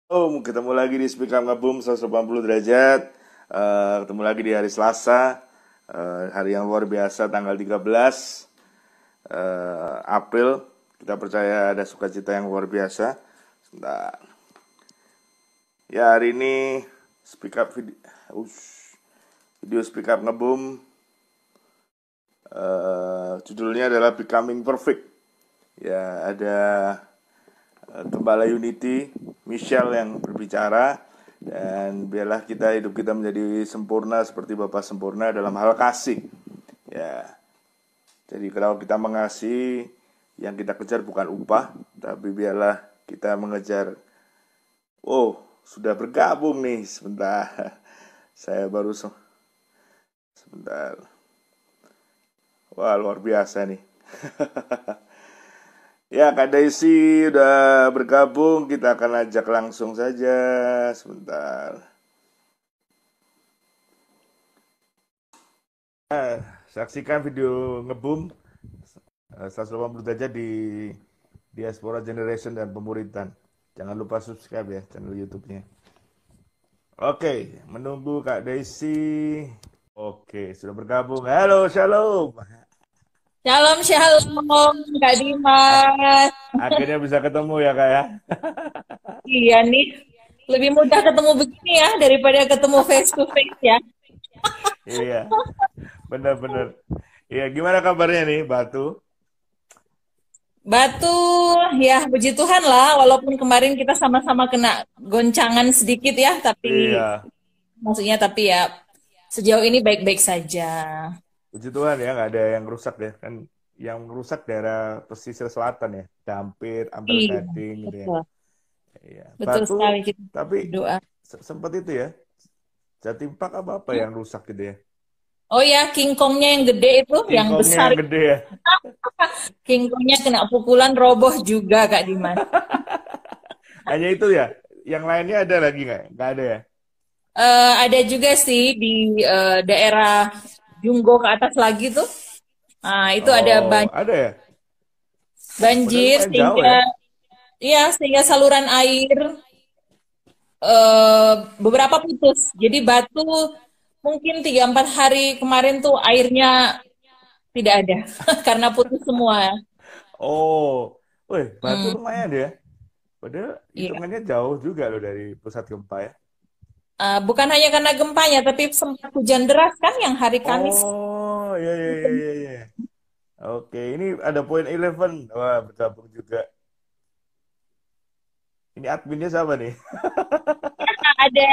Ketemu lagi di Speak Up Ngeboom 180 derajat. Ketemu lagi di hari Selasa, hari yang luar biasa, tanggal 13 April. Kita percaya ada sukacita yang luar biasa. Sebentar. Ya, hari ini Speak Up video Speak Up Ngeboom, judulnya adalah Becoming Perfect. Ya, ada Gembala Unity Michelle yang berbicara, dan biarlah hidup kita menjadi sempurna seperti Bapa sempurna dalam hal kasih. Ya. Jadi kalau kita mengasihi, yang kita kejar bukan upah, tapi biarlah kita mengejar. Sudah bergabung nih sebentar. Saya baru sebentar. Wah, luar biasa nih. Ya, Kak Daisy udah bergabung, kita akan ajak langsung saja sebentar. Saksikan video Ngeboom 180 derajat di Diaspora Generation dan Pemuritan. Jangan lupa subscribe ya channel YouTube-nya. Oke, menunggu Kak Daisy. Oke, sudah bergabung. Halo, shalom. Shalom, shalom, Kak Dimas. Akhirnya bisa ketemu ya, Kak ya. Iya nih, lebih mudah ketemu begini ya daripada ketemu face to face ya. Iya, benar-benar. Iya, gimana kabarnya nih, Batu? Batu, ya puji Tuhan lah, walaupun kemarin kita sama-sama kena goncangan sedikit ya, Iya, tapi ya sejauh ini baik-baik saja. puji Tuhan ya, nggak ada yang rusak ya. Kan yang rusak daerah pesisir selatan ya, Dampit, Ampel Iya, Gading gitu ya. betul. Iya, Betul Batu, sekali kita tapi berdoa. sempat itu ya, Jatim Park apa yang rusak gitu ya. Oh ya, King Kongnya yang gede itu, King yang Kongnya besar. yang gede ya. King Kongnya kena pukulan roboh juga Kak Dimas. Hanya itu ya, yang lainnya ada lagi nggak? Nggak ada ya. Ada juga sih di daerah Junggo ke atas lagi tuh. Nah, itu ada Oh, ada ya? Padahal banjir lumayan jauh sehingga ya. ya sehingga saluran air beberapa putus. Jadi Batu mungkin 3-4 hari kemarin tuh airnya tidak ada karena putus semua. Oh, wih, Batu Hmm, lumayan ya. Padahal iya. hitungannya jauh juga loh dari pusat gempa ya. Bukan hanya karena gempanya, tapi sempat hujan deras kan yang hari Kamis. Oh, ya ya ya ya ya. Oke, ini ada poin 11. Wah, bergabung juga. Ini adminnya siapa nih? Ada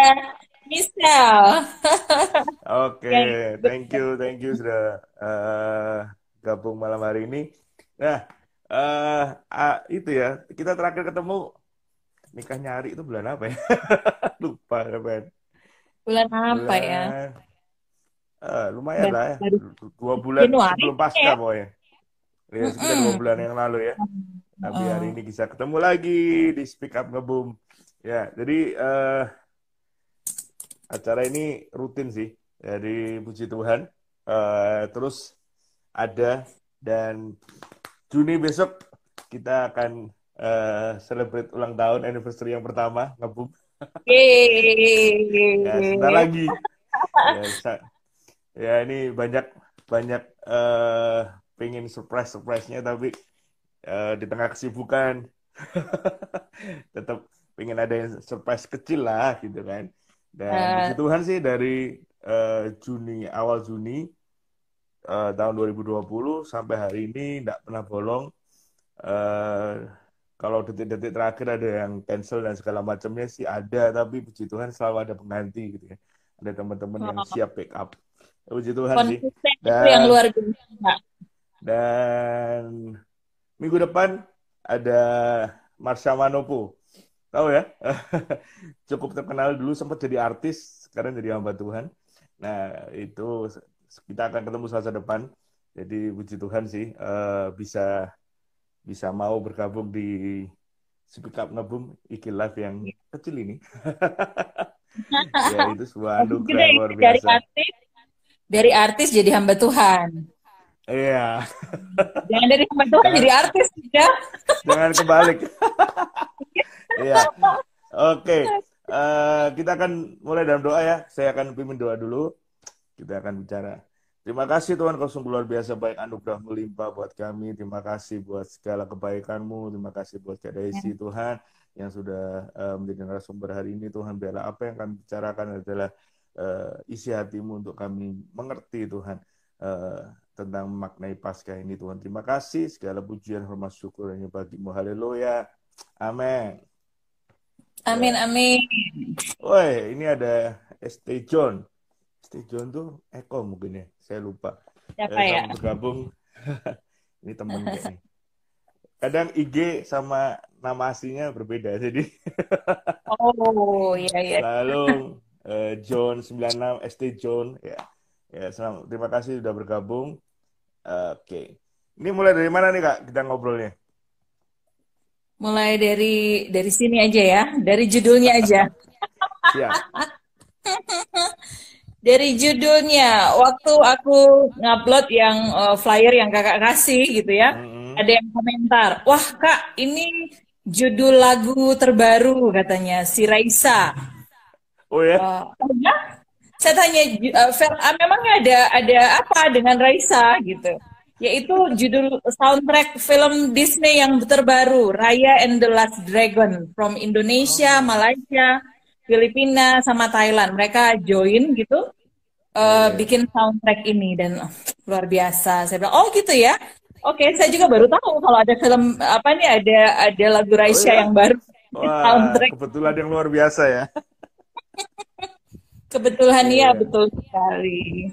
Misal Oke, yang thank you sudah gabung malam hari ini. Nah, itu ya, kita terakhir ketemu nikah nyari itu bulan apa ya? Lupa kapan. bulan apa ya? Bulan, lumayan lah ya, Baru 2 bulan Januari sebelum ya. pasca pokoknya. Ya, sekitar 2 bulan yang lalu ya. Tapi hari Heeh. ini bisa ketemu lagi di Speak Up Ngeboom. Ya, jadi acara ini rutin sih, dari puji Tuhan. Terus ada, dan Juni besok kita akan celebrate ulang tahun anniversary yang pertama Ngeboom. Ya, sebentar Yeay. lagi. Ya, ya ini banyak banyak pengen surprise-nya, tapi di tengah kesibukan tetap pengen ada yang surprise kecil lah gitu kan. Dan puji Eh, Tuhan sih dari awal Juni tahun 2020 sampai hari ini tidak pernah bolong. eh Kalau detik-detik terakhir ada yang cancel dan segala macamnya sih ada, tapi puji Tuhan selalu ada pengganti gitu ya. Ada teman-teman yang oh, siap backup. Puji Tuhan sih. konsisten itu yang Dan luar biasa. dan minggu depan ada Marsha Manopo. Tahu ya? Cukup terkenal, dulu sempat jadi artis, sekarang jadi hamba Tuhan. Nah, itu kita akan ketemu Selasa depan. Jadi puji Tuhan sih bisa bisa mau bergabung di Speak Up Ngeboom IG Live yang kecil ini. Ya, itu sebuah Tapi anugerah juga yang ini luar biasa. dari artis jadi hamba Tuhan. Iya, Jangan dari hamba Tuhan jangan jadi artis juga. jangan kebalik. Iya. Oke, kita akan mulai dalam doa ya. Saya akan pimpin doa dulu. Kita akan bicara. Terima kasih Tuhan, Kau sungguh luar biasa baik, anugerah melimpah buat kami. Terima kasih buat segala kebaikan-Mu. Terima kasih buat Kak Daisy Tuhan yang sudah menjadi narasumber hari ini. Tuhan, biarlah apa yang kami bicarakan adalah isi hati-Mu untuk kami mengerti Tuhan tentang maknai Paskah ini Tuhan. Terima kasih, segala pujian, hormat, syukur hanya bagi-Mu. Haleluya. Amin. Amin, amin. Woi, ini ada ST John. ST John tuh Eko mungkin ya, saya lupa. Siapa ya? Selamat bergabung. Ini temen kayaknya. Kadang IG sama nama aslinya berbeda, jadi Oh, iya, iya. lalu John 96 ST John ya. Ya, selamat. Terima kasih sudah bergabung. Oke. Ini mulai dari mana nih Kak kita ngobrolnya? Mulai dari sini aja ya, dari judulnya aja. Siap. Dari judulnya, waktu aku ngupload yang flyer yang kakak kasih gitu ya, ada yang komentar, wah kak ini judul lagu terbaru katanya si Raisa. Oh ya? Ya? Saya tanya, memangnya ada apa dengan Raisa gitu? Yaitu judul soundtrack film Disney yang terbaru, Raya and the Last Dragon, from Indonesia, Malaysia, Filipina, sama Thailand. Mereka join gitu, bikin soundtrack ini dan luar biasa. Saya bilang, oh gitu ya. Oke, saya juga baru tahu kalau ada film apa nih, ada lagu Raisa yang baru. Wah, Soundtrack. kebetulan yang luar biasa ya. Kebetulan ya, betul sekali.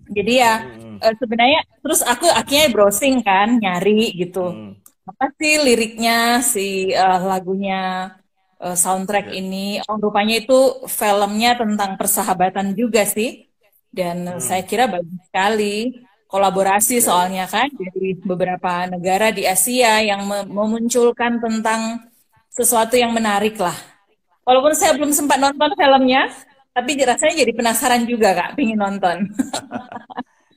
Jadi ya sebenarnya terus aku akhirnya browsing kan, nyari gitu. Apa sih liriknya si lagunya soundtrack ini? Oh, rupanya itu filmnya tentang persahabatan juga sih. Dan saya kira bagus sekali. Kolaborasi soalnya kan dari beberapa negara di Asia yang memunculkan tentang sesuatu yang menarik lah. Walaupun saya belum sempat nonton filmnya, tapi rasanya jadi penasaran juga Kak, pengen nonton.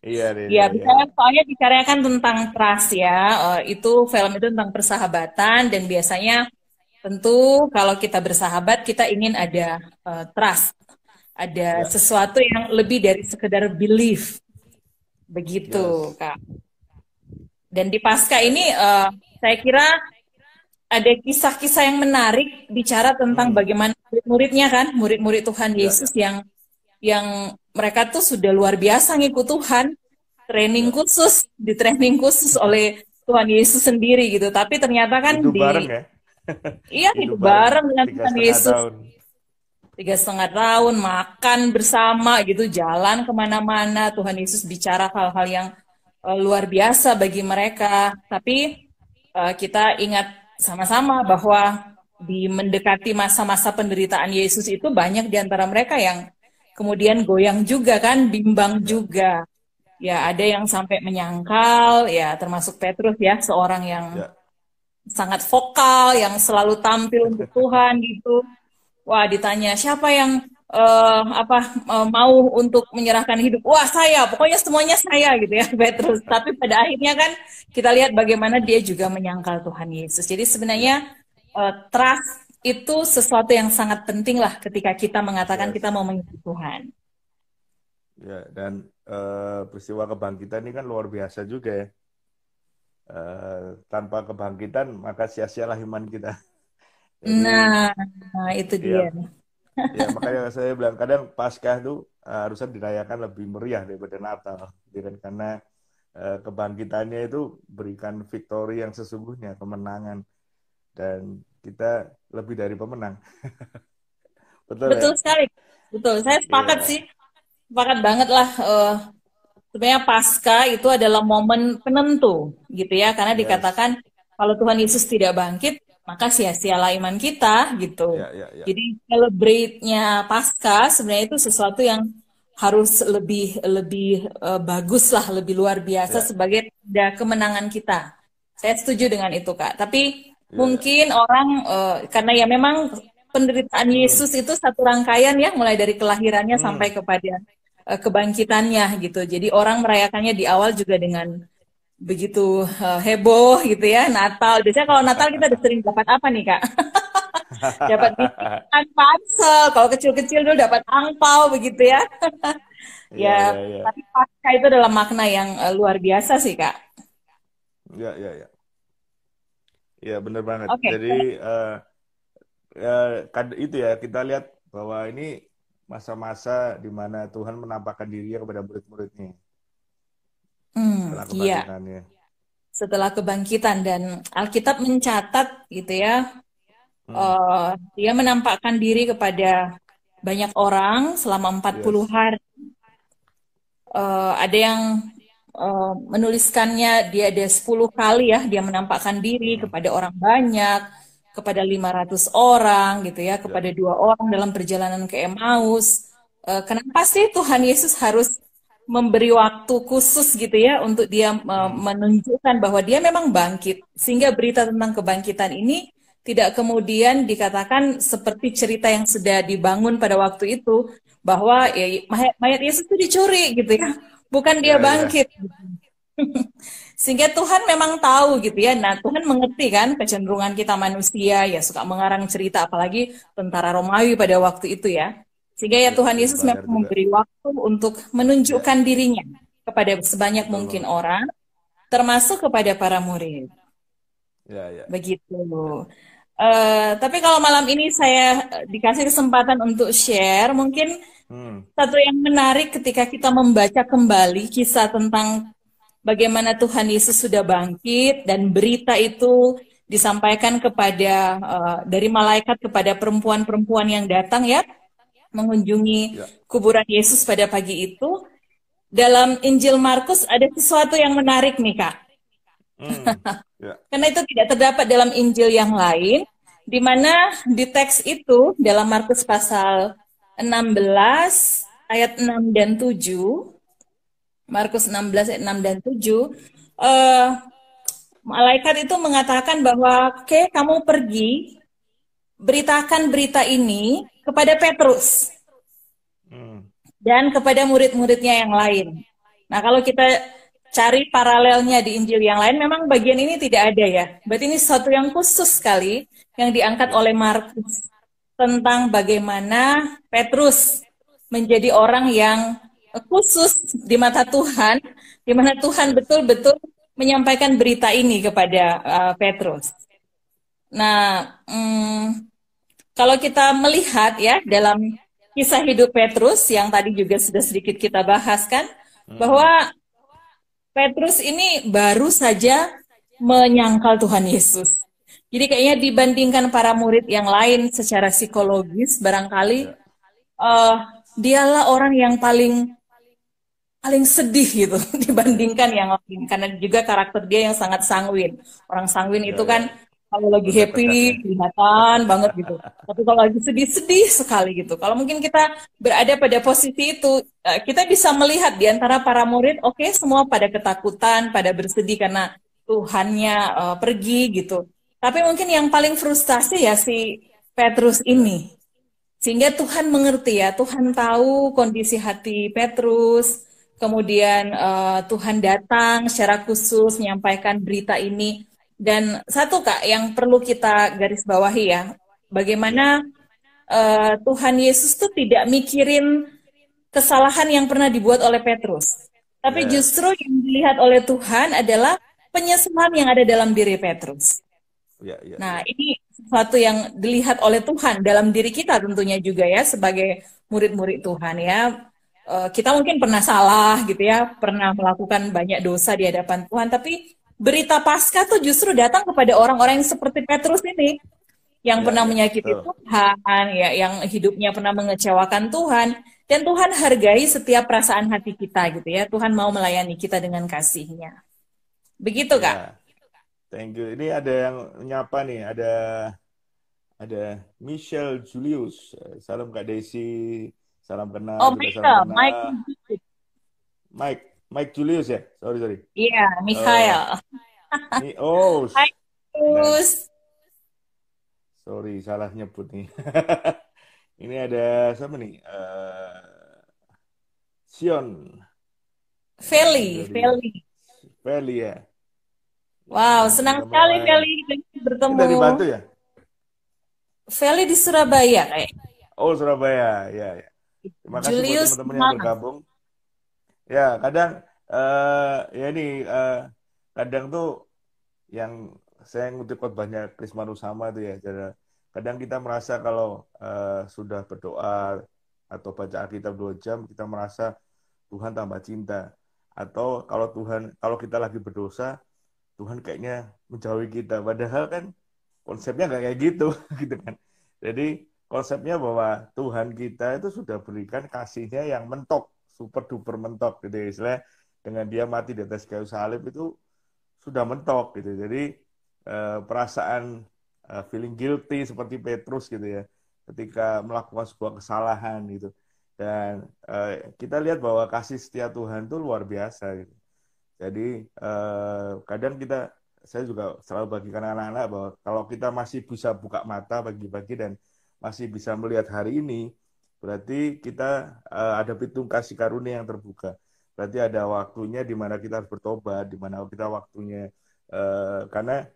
Iya, Ya, soalnya bicaranya kan tentang trust ya. Itu film itu tentang persahabatan dan biasanya tentu kalau kita bersahabat kita ingin ada trust, ada sesuatu yang lebih dari sekedar belief, begitu Kak. Dan di Paskah ini saya kira ada kisah-kisah yang menarik bicara tentang bagaimana murid-muridnya kan, murid-murid Tuhan Yesus yang mereka tuh sudah luar biasa ngikut Tuhan, di training khusus oleh Tuhan Yesus sendiri gitu. Tapi ternyata kan hidup bareng ya? Iya, hidup bareng dengan Tuhan Yesus. 3,5 tahun, makan bersama gitu, jalan kemana-mana. Tuhan Yesus bicara hal-hal yang luar biasa bagi mereka. Tapi kita ingat sama-sama bahwa di mendekati masa-masa penderitaan Yesus itu banyak di antara mereka yang kemudian goyang juga kan, bimbang juga. Ya, ada yang sampai menyangkal, ya termasuk Petrus ya, seorang yang sangat vokal, yang selalu tampil untuk Tuhan gitu. Wah, ditanya siapa yang mau untuk menyerahkan hidup? Wah, saya, pokoknya semuanya saya gitu ya, Petrus. Tapi pada akhirnya kan kita lihat bagaimana dia juga menyangkal Tuhan Yesus. Jadi sebenarnya trust itu sesuatu yang sangat penting lah ketika kita mengatakan kita mau mengikuti Tuhan. Ya, dan peristiwa kebangkitan ini kan luar biasa juga ya. Tanpa kebangkitan maka sia-sialah iman kita. Jadi, itu dia. Ya, makanya saya bilang kadang Paskah itu harusnya dirayakan lebih meriah daripada Natal, karena kebangkitannya itu berikan victory yang sesungguhnya, kemenangan, dan kita lebih dari pemenang. Betul ya? Sekali, betul. Saya sepakat sih, sepakat banget lah. Sebenarnya Paskah itu adalah momen penentu, gitu ya, karena dikatakan kalau Tuhan Yesus tidak bangkit, maka sia-sialah iman kita gitu. Jadi celebrate-nya Paskah sebenarnya itu sesuatu yang harus lebih bagus lah, lebih luar biasa sebagai tanda kemenangan kita. Saya setuju dengan itu Kak. Tapi mungkin orang karena ya memang penderitaan Yesus itu satu rangkaian ya, mulai dari kelahirannya sampai kepada kebangkitannya gitu. Jadi orang merayakannya di awal juga dengan begitu heboh gitu ya, Natal. Biasanya kalau Natal kita udah sering dapat apa nih Kak? Dapat bisikan parsel, kalau kecil-kecil dulu dapat angpau begitu ya. Iya, iya, Ya, iya. tapi pasca itu adalah makna yang luar biasa sih, Kak. Iya, iya, iya. Iya, benar banget. Oke. Jadi itu ya kita lihat bahwa ini masa-masa di mana Tuhan menampakkan dirinya kepada murid-muridnya setelah Iya, kebangkitannya. setelah kebangkitan dan Alkitab mencatat gitu ya, Hmm, dia menampakkan diri kepada banyak orang selama 40 yes. hari. Ada yang menuliskannya dia ada 10 kali ya dia menampakkan diri Hmm, kepada orang banyak, kepada 500 orang gitu ya, ya. kepada 2 orang dalam perjalanan ke Emmaus. Kenapa sih Tuhan Yesus harus memberi waktu khusus gitu ya untuk dia Hmm, menunjukkan bahwa dia memang bangkit sehingga berita tentang kebangkitan ini tidak kemudian dikatakan seperti cerita yang sudah dibangun pada waktu itu bahwa ya. ya, mayat Yesus itu dicuri gitu ya, bukan dia Ya, ya. bangkit. Sehingga Tuhan memang tahu gitu ya. Nah, Tuhan mengerti kan kecenderungan kita manusia ya suka mengarang cerita apalagi tentara Romawi pada waktu itu ya. Sehingga ya Ya, Tuhan juru Yesus memang bayar juga. memberi waktu untuk Ya, menunjukkan dirinya kepada sebanyak betul mungkin banget. orang, termasuk kepada para murid. Ya, ya. Begitu. Tapi kalau malam ini saya dikasih kesempatan untuk share, mungkin Hmm, satu yang menarik ketika kita membaca kembali kisah tentang bagaimana Tuhan Yesus sudah bangkit dan berita itu disampaikan kepada dari malaikat kepada perempuan-perempuan yang datang ya mengunjungi ya. kuburan Yesus pada pagi itu. Dalam Injil Markus ada sesuatu yang menarik nih Kak. Hmm, ya. Karena itu tidak terdapat dalam Injil yang lain, di mana di teks itu dalam Markus pasal 16 ayat 6 dan 7, Markus 16 ayat 6 dan 7, eh, malaikat itu mengatakan bahwa, oke, kamu pergi, beritakan berita ini kepada Petrus Hmm, dan kepada murid-muridnya yang lain. Nah, kalau kita cari paralelnya di Injil yang lain, memang bagian ini tidak ada ya. Berarti ini sesuatu yang khusus sekali yang diangkat ya. oleh Markus tentang bagaimana Petrus menjadi orang yang khusus di mata Tuhan, di mana Tuhan Yes. betul-betul menyampaikan berita ini kepada Petrus. Nah, kalau kita melihat ya dalam kisah hidup Petrus yang tadi juga sudah sedikit kita bahas kan, Hmm, bahwa Petrus ini baru saja menyangkal Tuhan Yesus. Jadi kayaknya dibandingkan para murid yang lain secara psikologis, barangkali ya. eh, dialah orang yang paling paling sedih gitu dibandingkan yang lain karena juga karakter dia yang sangat sanguin. Orang sanguin Ya, itu ya, kan ya. kalau lagi Benar happy tegas ya. kelihatan banget gitu. Tapi kalau lagi sedih-sedih sekali gitu. Kalau mungkin kita berada pada posisi itu, kita bisa melihat di antara para murid, oke, semua pada ketakutan, pada bersedih karena Tuhannya pergi gitu. Tapi mungkin yang paling frustasi ya si Petrus Ya, ini. Sehingga Tuhan mengerti ya, Tuhan tahu kondisi hati Petrus, kemudian Tuhan datang secara khusus menyampaikan berita ini. Dan satu Kak, yang perlu kita garis bawahi ya, ya, bagaimana Tuhan Yesus tuh tidak mikirin kesalahan yang pernah dibuat oleh Petrus. Tapi yes. justru yang dilihat oleh Tuhan adalah penyesalan yang ada dalam diri Petrus. Ya, ya, Nah, ya. ini sesuatu yang dilihat oleh Tuhan dalam diri kita tentunya juga ya sebagai murid-murid Tuhan ya. Kita mungkin pernah salah gitu ya, pernah melakukan banyak dosa di hadapan Tuhan, tapi berita Paskah tuh justru datang kepada orang-orang yang seperti Petrus ini yang Ya, pernah ya, menyakiti betul. Tuhan, ya, yang hidupnya pernah mengecewakan Tuhan, dan Tuhan hargai setiap perasaan hati kita gitu ya. Tuhan mau melayani kita dengan kasih-Nya. Begitu, Kak. Ya, thank you. Ini ada yang nyapa nih, ada Michelle Julius. Salam Kak Desi, salam kenal, Oh, kita salam Michael, kenal. Michael. Mike Julius ya, sorry. Iya, Eh, Mikhail. Hai, nah, Gus. sorry salah nyebut nih. Ini ada siapa nih? Sion Feli, dari Feli. Feli ya. Ya, ini Wow, senang sekali mudah-mudahan Feli ini bertemu. dari Batu ya. Feli di Surabaya kayak. Oh, Surabaya, ya, ya. Terima kasih buat Julius teman-teman yang mana? bergabung. Ya, kadang ya ini kadang tuh yang saya ngutip khotbahnya Chris Manusama tuh ya. Kadang kita merasa kalau sudah berdoa atau baca Alkitab 2 jam, kita merasa Tuhan tambah cinta. Atau kalau kita lagi berdosa, Tuhan kayaknya menjauhi kita. Padahal kan konsepnya nggak kayak gitu, gitu kan. Jadi konsepnya bahwa Tuhan kita itu sudah berikan kasihnya yang mentok, super duper mentok gitu ya. Istilahnya dengan dia mati di atas kayu salib itu sudah mentok gitu. Jadi perasaan feeling guilty seperti Petrus gitu ya, ketika melakukan sebuah kesalahan gitu. Dan kita lihat bahwa kasih setia Tuhan itu luar biasa gitu. Jadi kadang saya juga selalu bagikan anak-anak bahwa kalau kita masih bisa buka mata pagi-pagi dan masih bisa melihat hari ini, berarti kita ada pintu kasih karunia yang terbuka. Berarti ada waktunya di mana kita harus bertobat, di mana kita waktunya karena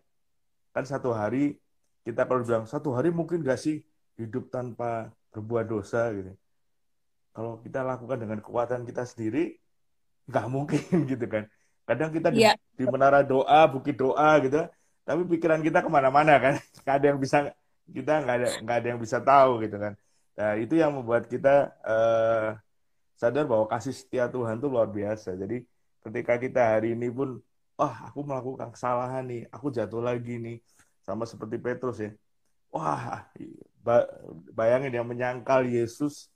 kan satu hari kita kalau bilang satu hari mungkin gak sih hidup tanpa berbuat dosa gitu. Kalau kita lakukan dengan kekuatan kita sendiri, nggak mungkin gitu kan. Kadang kita Iya, di menara doa, bukit doa gitu, tapi pikiran kita kemana-mana kan. Nggak ada yang bisa nggak ada yang bisa tahu gitu kan. Nah itu yang membuat kita sadar bahwa kasih setia Tuhan itu luar biasa. Jadi ketika kita hari ini pun, wah aku melakukan kesalahan nih, aku jatuh lagi nih, sama seperti Petrus ya. Wah, bayangin yang menyangkal Yesus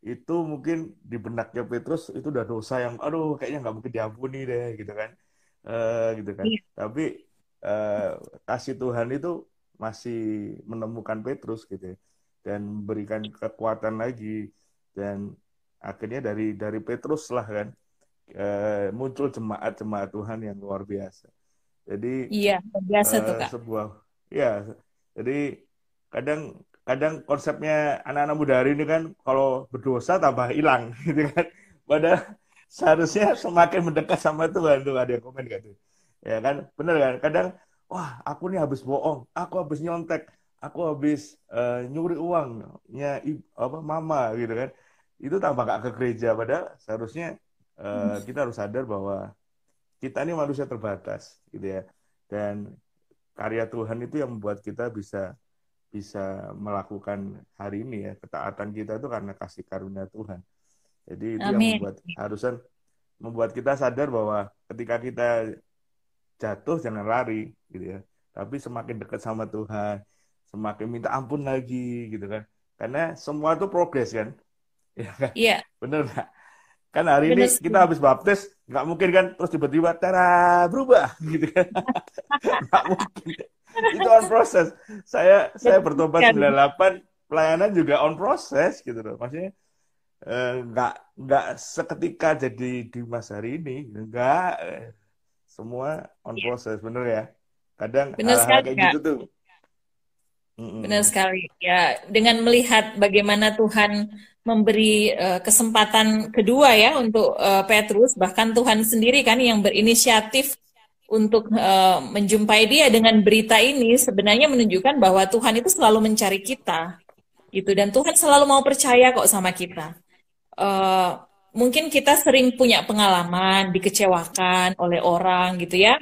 itu mungkin di benaknya Petrus itu udah dosa yang aduh kayaknya nggak mungkin diampuni deh gitu kan. Gitu kan, iya. tapi eh, kasih Tuhan itu masih menemukan Petrus gitu ya, dan memberikan kekuatan lagi, dan akhirnya dari Petrus lah kan muncul jemaat-jemaat Tuhan yang luar biasa. Jadi Iya, biasa tuh Kak. sebuah ya, jadi kadang kadang konsepnya anak-anak muda hari ini kan kalau berdosa tambah hilang gitu kan. Padahal seharusnya semakin mendekat sama Tuhan tuh, ada yang komen gitu. Ya kan, bener kan? Kadang wah, aku nih habis bohong, aku habis nyontek, aku habis nyuri uangnya apa mama gitu kan. Itu tambah gak ke gereja, padahal seharusnya kita harus sadar bahwa kita ini manusia terbatas gitu ya. Dan karya Tuhan itu yang membuat kita bisa bisa melakukan hari ini ya, ketaatan kita itu karena kasih karunia Tuhan. Jadi itu yang Amin. membuat kita sadar bahwa ketika kita jatuh jangan lari gitu ya. Tapi semakin dekat sama Tuhan, semakin minta ampun lagi gitu kan. Karena semua itu progres kan. Ya kan? Iya, Bener nggak? Kan hari ini benar kita sekali. habis baptis, nggak mungkin kan terus tiba-tiba tara berubah gitu kan. Nggak mungkin. Itu on proses. Saya Betul bertobat sekali. 98, pelayanan juga on proses gitu loh. Maksudnya nggak seketika jadi di masa hari ini, nggak semua on Iya, proses, bener ya. Kadang benar hal-hal sekali kayak Kak. gitu tuh. Benar Mm-mm. sekali. Ya, dengan melihat bagaimana Tuhan memberi kesempatan kedua ya untuk Petrus, bahkan Tuhan sendiri kan yang berinisiatif untuk menjumpai dia dengan berita ini sebenarnya menunjukkan bahwa Tuhan itu selalu mencari kita gitu dan Tuhan selalu mau percaya kok sama kita. eh, Mungkin kita sering punya pengalaman dikecewakan oleh orang gitu ya,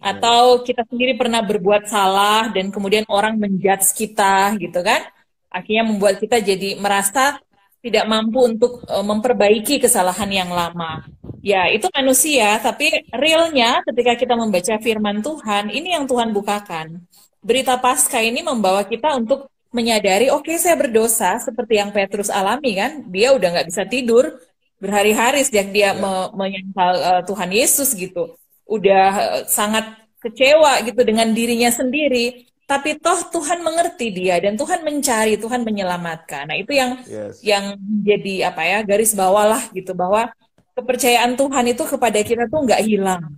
Ya, atau kita sendiri pernah berbuat salah dan kemudian orang menjudge kita gitu kan, akhirnya membuat kita jadi merasa tidak mampu untuk memperbaiki kesalahan yang lama. Ya, itu manusia, tapi realnya ketika kita membaca firman Tuhan, ini yang Tuhan bukakan. Berita Paskah ini membawa kita untuk menyadari, oke saya berdosa seperti yang Petrus alami kan, dia udah nggak bisa tidur berhari-hari sejak dia ya, menyangkal Tuhan Yesus gitu, udah sangat kecewa gitu dengan dirinya sendiri. Tapi toh Tuhan mengerti dia dan Tuhan mencari, Tuhan menyelamatkan. Nah itu yes, yang jadi apa ya garis bawah lah gitu bahwa kepercayaan Tuhan itu kepada kita tuh nggak hilang.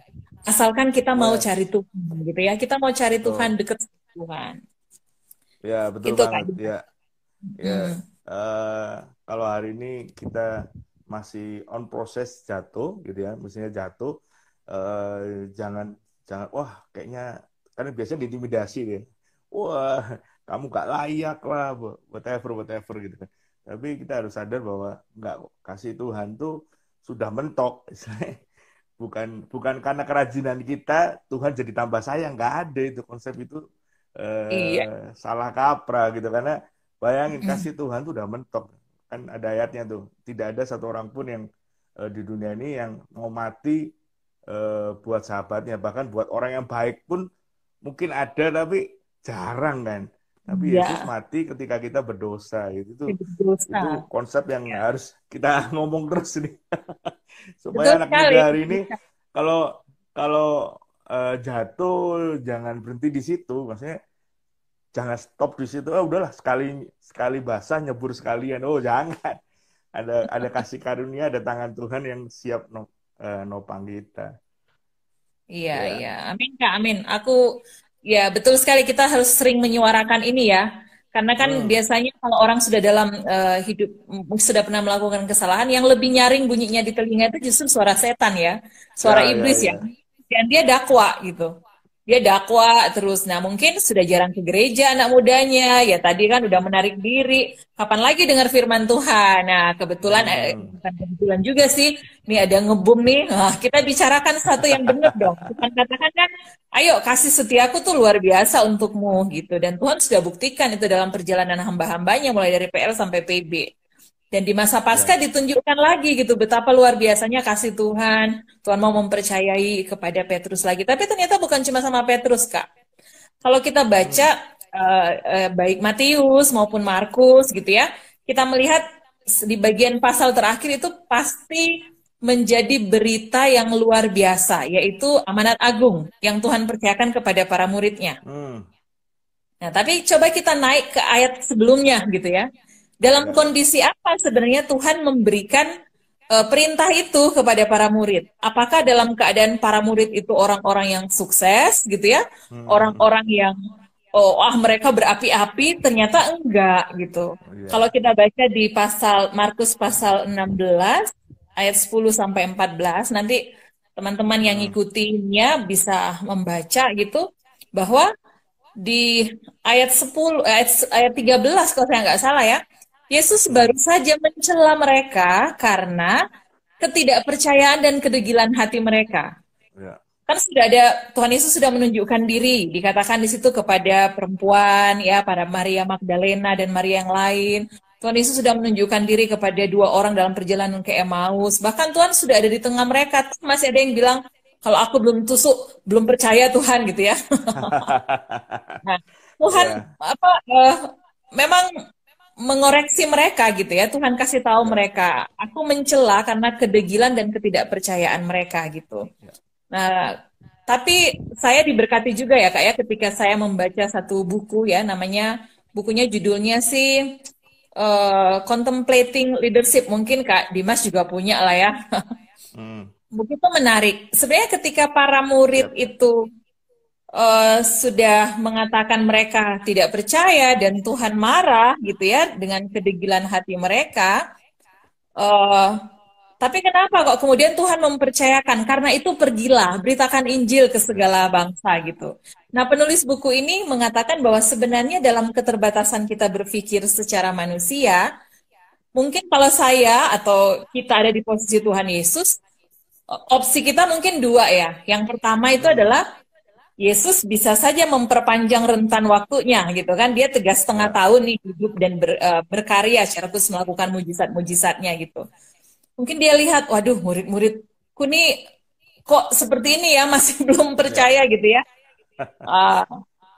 Asalkan kita mau cari yes, Tuhan gitu ya, kita mau cari Tuhan betul. dekat sama Tuhan. Ya, betul Gitu Kak. banget. Ya, ya. Hmm. eh, Kalau hari ini kita masih on proses jatuh, gitu ya, mestinya jatuh, jangan jangan, wah, kayaknya karena biasanya diintimidasi deh. Wah, kamu gak layak lah, whatever gitu kan. Tapi kita harus sadar bahwa nggak kok. Kasih Tuhan tuh sudah mentok. Bukan bukan karena kerajinan kita Tuhan jadi tambah sayang, nggak ada itu konsep itu, Iya. salah kaprah gitu. Karena bayangin Mm-mm. kasih Tuhan tuh udah mentok, kan ada ayatnya tuh, tidak ada satu orang pun yang di dunia ini yang mau mati buat sahabatnya, bahkan buat orang yang baik pun mungkin ada tapi jarang kan. Tapi Yesus Iya. mati ketika kita berdosa gitu. Itu Itu dosa. konsep yang Ya. harus kita ngomong terus nih. Supaya Betul anak sekali. muda hari ini kalau kalau jatuh jangan berhenti di situ. Maksudnya jangan stop di situ. Oh udahlah, sekali sekali basah nyebur sekalian. Oh jangan. Ada kasih karunia, ada tangan Tuhan yang siap nopang kita. Iya, iya. Ya. Amin, Kak. Amin. Aku, ya betul sekali kita harus sering menyuarakan ini ya. Karena kan Hmm. biasanya kalau orang sudah dalam hidup, sudah pernah melakukan kesalahan, yang lebih nyaring bunyinya di telinga itu justru suara setan ya. Suara Ya, ya, iblis ya. ya. Dan dia dakwa gitu. Dia dakwa terus. Nah, mungkin sudah jarang ke gereja anak mudanya. Ya tadi kan udah menarik diri. Kapan lagi dengar firman Tuhan? Nah, kebetulan, Hmm. bukan kebetulan juga sih. Nih ada ngebum nih. Nah, kita bicarakan satu yang benar dong. Tuhan katakan kan, ayo kasih setiaku tuh luar biasa untukmu gitu. Dan Tuhan sudah buktikan itu dalam perjalanan hamba-hambanya mulai dari PL sampai PB. Dan di masa Paskah Ya. ditunjukkan lagi gitu betapa luar biasanya kasih Tuhan. Tuhan mau mempercayai kepada Petrus lagi. Tapi ternyata bukan cuma sama Petrus, Kak. Kalau kita baca Hmm. baik Matius maupun Markus gitu ya, kita melihat di bagian pasal terakhir itu pasti menjadi berita yang luar biasa, yaitu amanat agung yang Tuhan percayakan kepada para muridnya. Hmm. Nah, tapi coba kita naik ke ayat sebelumnya gitu ya. Dalam Ya. kondisi apa sebenarnya Tuhan memberikan perintah itu kepada para murid? Apakah dalam keadaan para murid itu orang-orang yang sukses gitu ya? Hmm. Orang-orang yang oh ah mereka berapi-api, ternyata enggak gitu. Kalau Ya. kita baca di pasal Markus pasal 16 ayat 10 sampai 14, nanti teman-teman yang Hmm. ngikutinnya bisa membaca gitu bahwa di ayat 10 ayat 13 kalau saya nggak salah ya, Yesus baru Hmm. saja mencela mereka karena ketidakpercayaan dan kedegilan hati mereka. Ya. Kan sudah ada, Tuhan Yesus sudah menunjukkan diri, dikatakan di situ kepada perempuan ya, pada Maria Magdalena dan Maria yang lain. Tuhan Yesus sudah menunjukkan diri kepada dua orang dalam perjalanan ke Emmaus. Bahkan Tuhan sudah ada di tengah mereka. Masih ada yang bilang, kalau aku belum tusuk, belum percaya Tuhan gitu ya. Nah, Tuhan Ya. apa memang mengoreksi mereka gitu ya. Tuhan kasih tahu Ya. mereka, aku mencela karena kedegilan dan ketidakpercayaan mereka gitu. Ya. Nah, tapi saya diberkati juga ya Kak ya ketika saya membaca satu buku ya, namanya bukunya judulnya sih Contemplating Leadership. Mungkin Kak Dimas juga punya lah ya. Hmm. Buku itu menarik. Sebenarnya ketika para murid Siap, siap. itu sudah mengatakan mereka tidak percaya dan Tuhan marah gitu ya dengan kedegilan hati mereka. eh tapi kenapa kok kemudian Tuhan mempercayakan? Karena itu pergilah, beritakan Injil ke segala Yes. bangsa gitu. Nah, penulis buku ini mengatakan bahwa sebenarnya dalam keterbatasan kita berpikir secara manusia, mungkin kalau saya atau kita ada di posisi Tuhan Yesus, opsi kita mungkin dua ya. Yang pertama itu Hmm. adalah Yesus bisa saja memperpanjang rentan waktunya gitu kan. Dia 3,5 Ya. tahun nih hidup dan berkarya secara terus melakukan mujizat-mujizatnya gitu. Mungkin dia lihat, waduh murid-muridku nih kok seperti ini ya masih belum Ya. percaya gitu ya. Ah,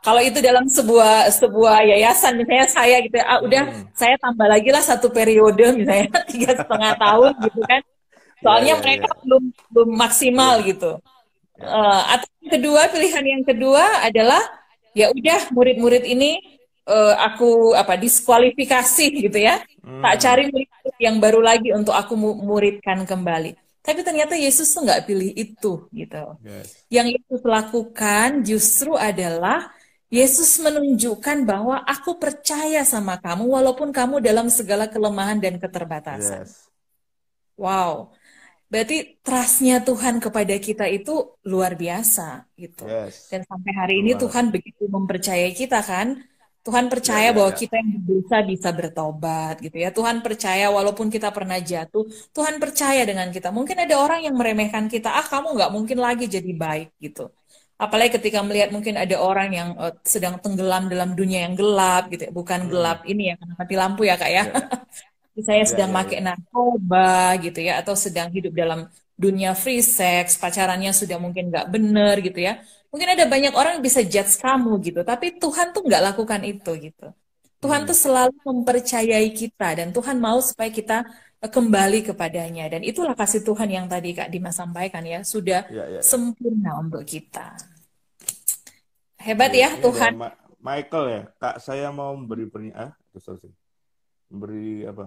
kalau itu dalam sebuah sebuah yayasan misalnya saya gitu ya, udah Hmm. saya tambah lagi lah satu periode misalnya 3,5 tahun gitu kan. Ya, Soalnya ya, mereka ya. belum belum maksimal Belum. gitu. Ya. Atau yang kedua, pilihan yang kedua adalah ya udah murid-murid ini aku apa diskualifikasi gitu ya. Tak Hmm. cari murid yang baru lagi untuk aku muridkan kembali. Tapi ternyata Yesus tuh nggak pilih itu gitu. Yes. Yang Yesus lakukan justru adalah Yesus menunjukkan bahwa aku percaya sama kamu walaupun kamu dalam segala kelemahan dan keterbatasan. Yes. Wow. Berarti trustnya Tuhan kepada kita itu luar biasa gitu. Yes. Dan sampai hari Betul ini banget. Tuhan begitu mempercayai kita kan. Tuhan Ya, percaya ya, bahwa ya. kita yang berdosa bisa bertobat gitu ya. Tuhan percaya walaupun kita pernah jatuh, Tuhan percaya dengan kita. Mungkin ada orang yang meremehkan kita, ah kamu nggak mungkin lagi jadi baik gitu. Apalagi ketika melihat mungkin ada orang yang sedang tenggelam dalam dunia yang gelap gitu ya. Bukan Hmm. gelap ini ya, karena mati lampu ya kak ya. Ya, ya, Saya ya, sedang ya, pakai ya. narkoba gitu ya, atau sedang hidup dalam dunia free sex, pacarannya sudah mungkin nggak bener gitu ya. Mungkin ada banyak orang yang bisa judge kamu gitu, tapi Tuhan tuh nggak lakukan itu gitu. Tuhan tuh Hmm. selalu mempercayai kita dan Tuhan mau supaya kita kembali kepadanya. Dan itulah kasih Tuhan yang tadi Kak Dimas sampaikan ya, sudah Ya, ya, ya. sempurna untuk kita. Hebat Iya, ya ini ada Tuhan. Michael ya. Kak, saya mau memberi sorry. Memberi apa?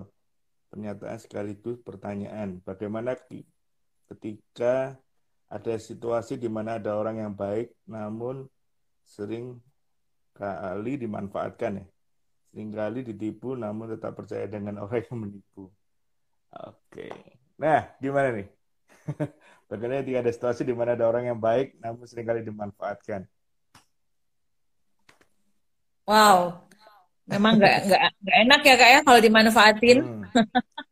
Pernyataan sekaligus pertanyaan. Bagaimana ketika ada situasi di mana ada orang yang baik namun sering kali dimanfaatkan ya. Sering kali ditipu namun tetap percaya dengan orang yang menipu. Oke. Nah, gimana nih? Bagaimana ketika ada situasi di mana ada orang yang baik namun sering kali dimanfaatkan? Wow, memang nggak enak ya Kak ya kalau dimanfaatin. Hmm,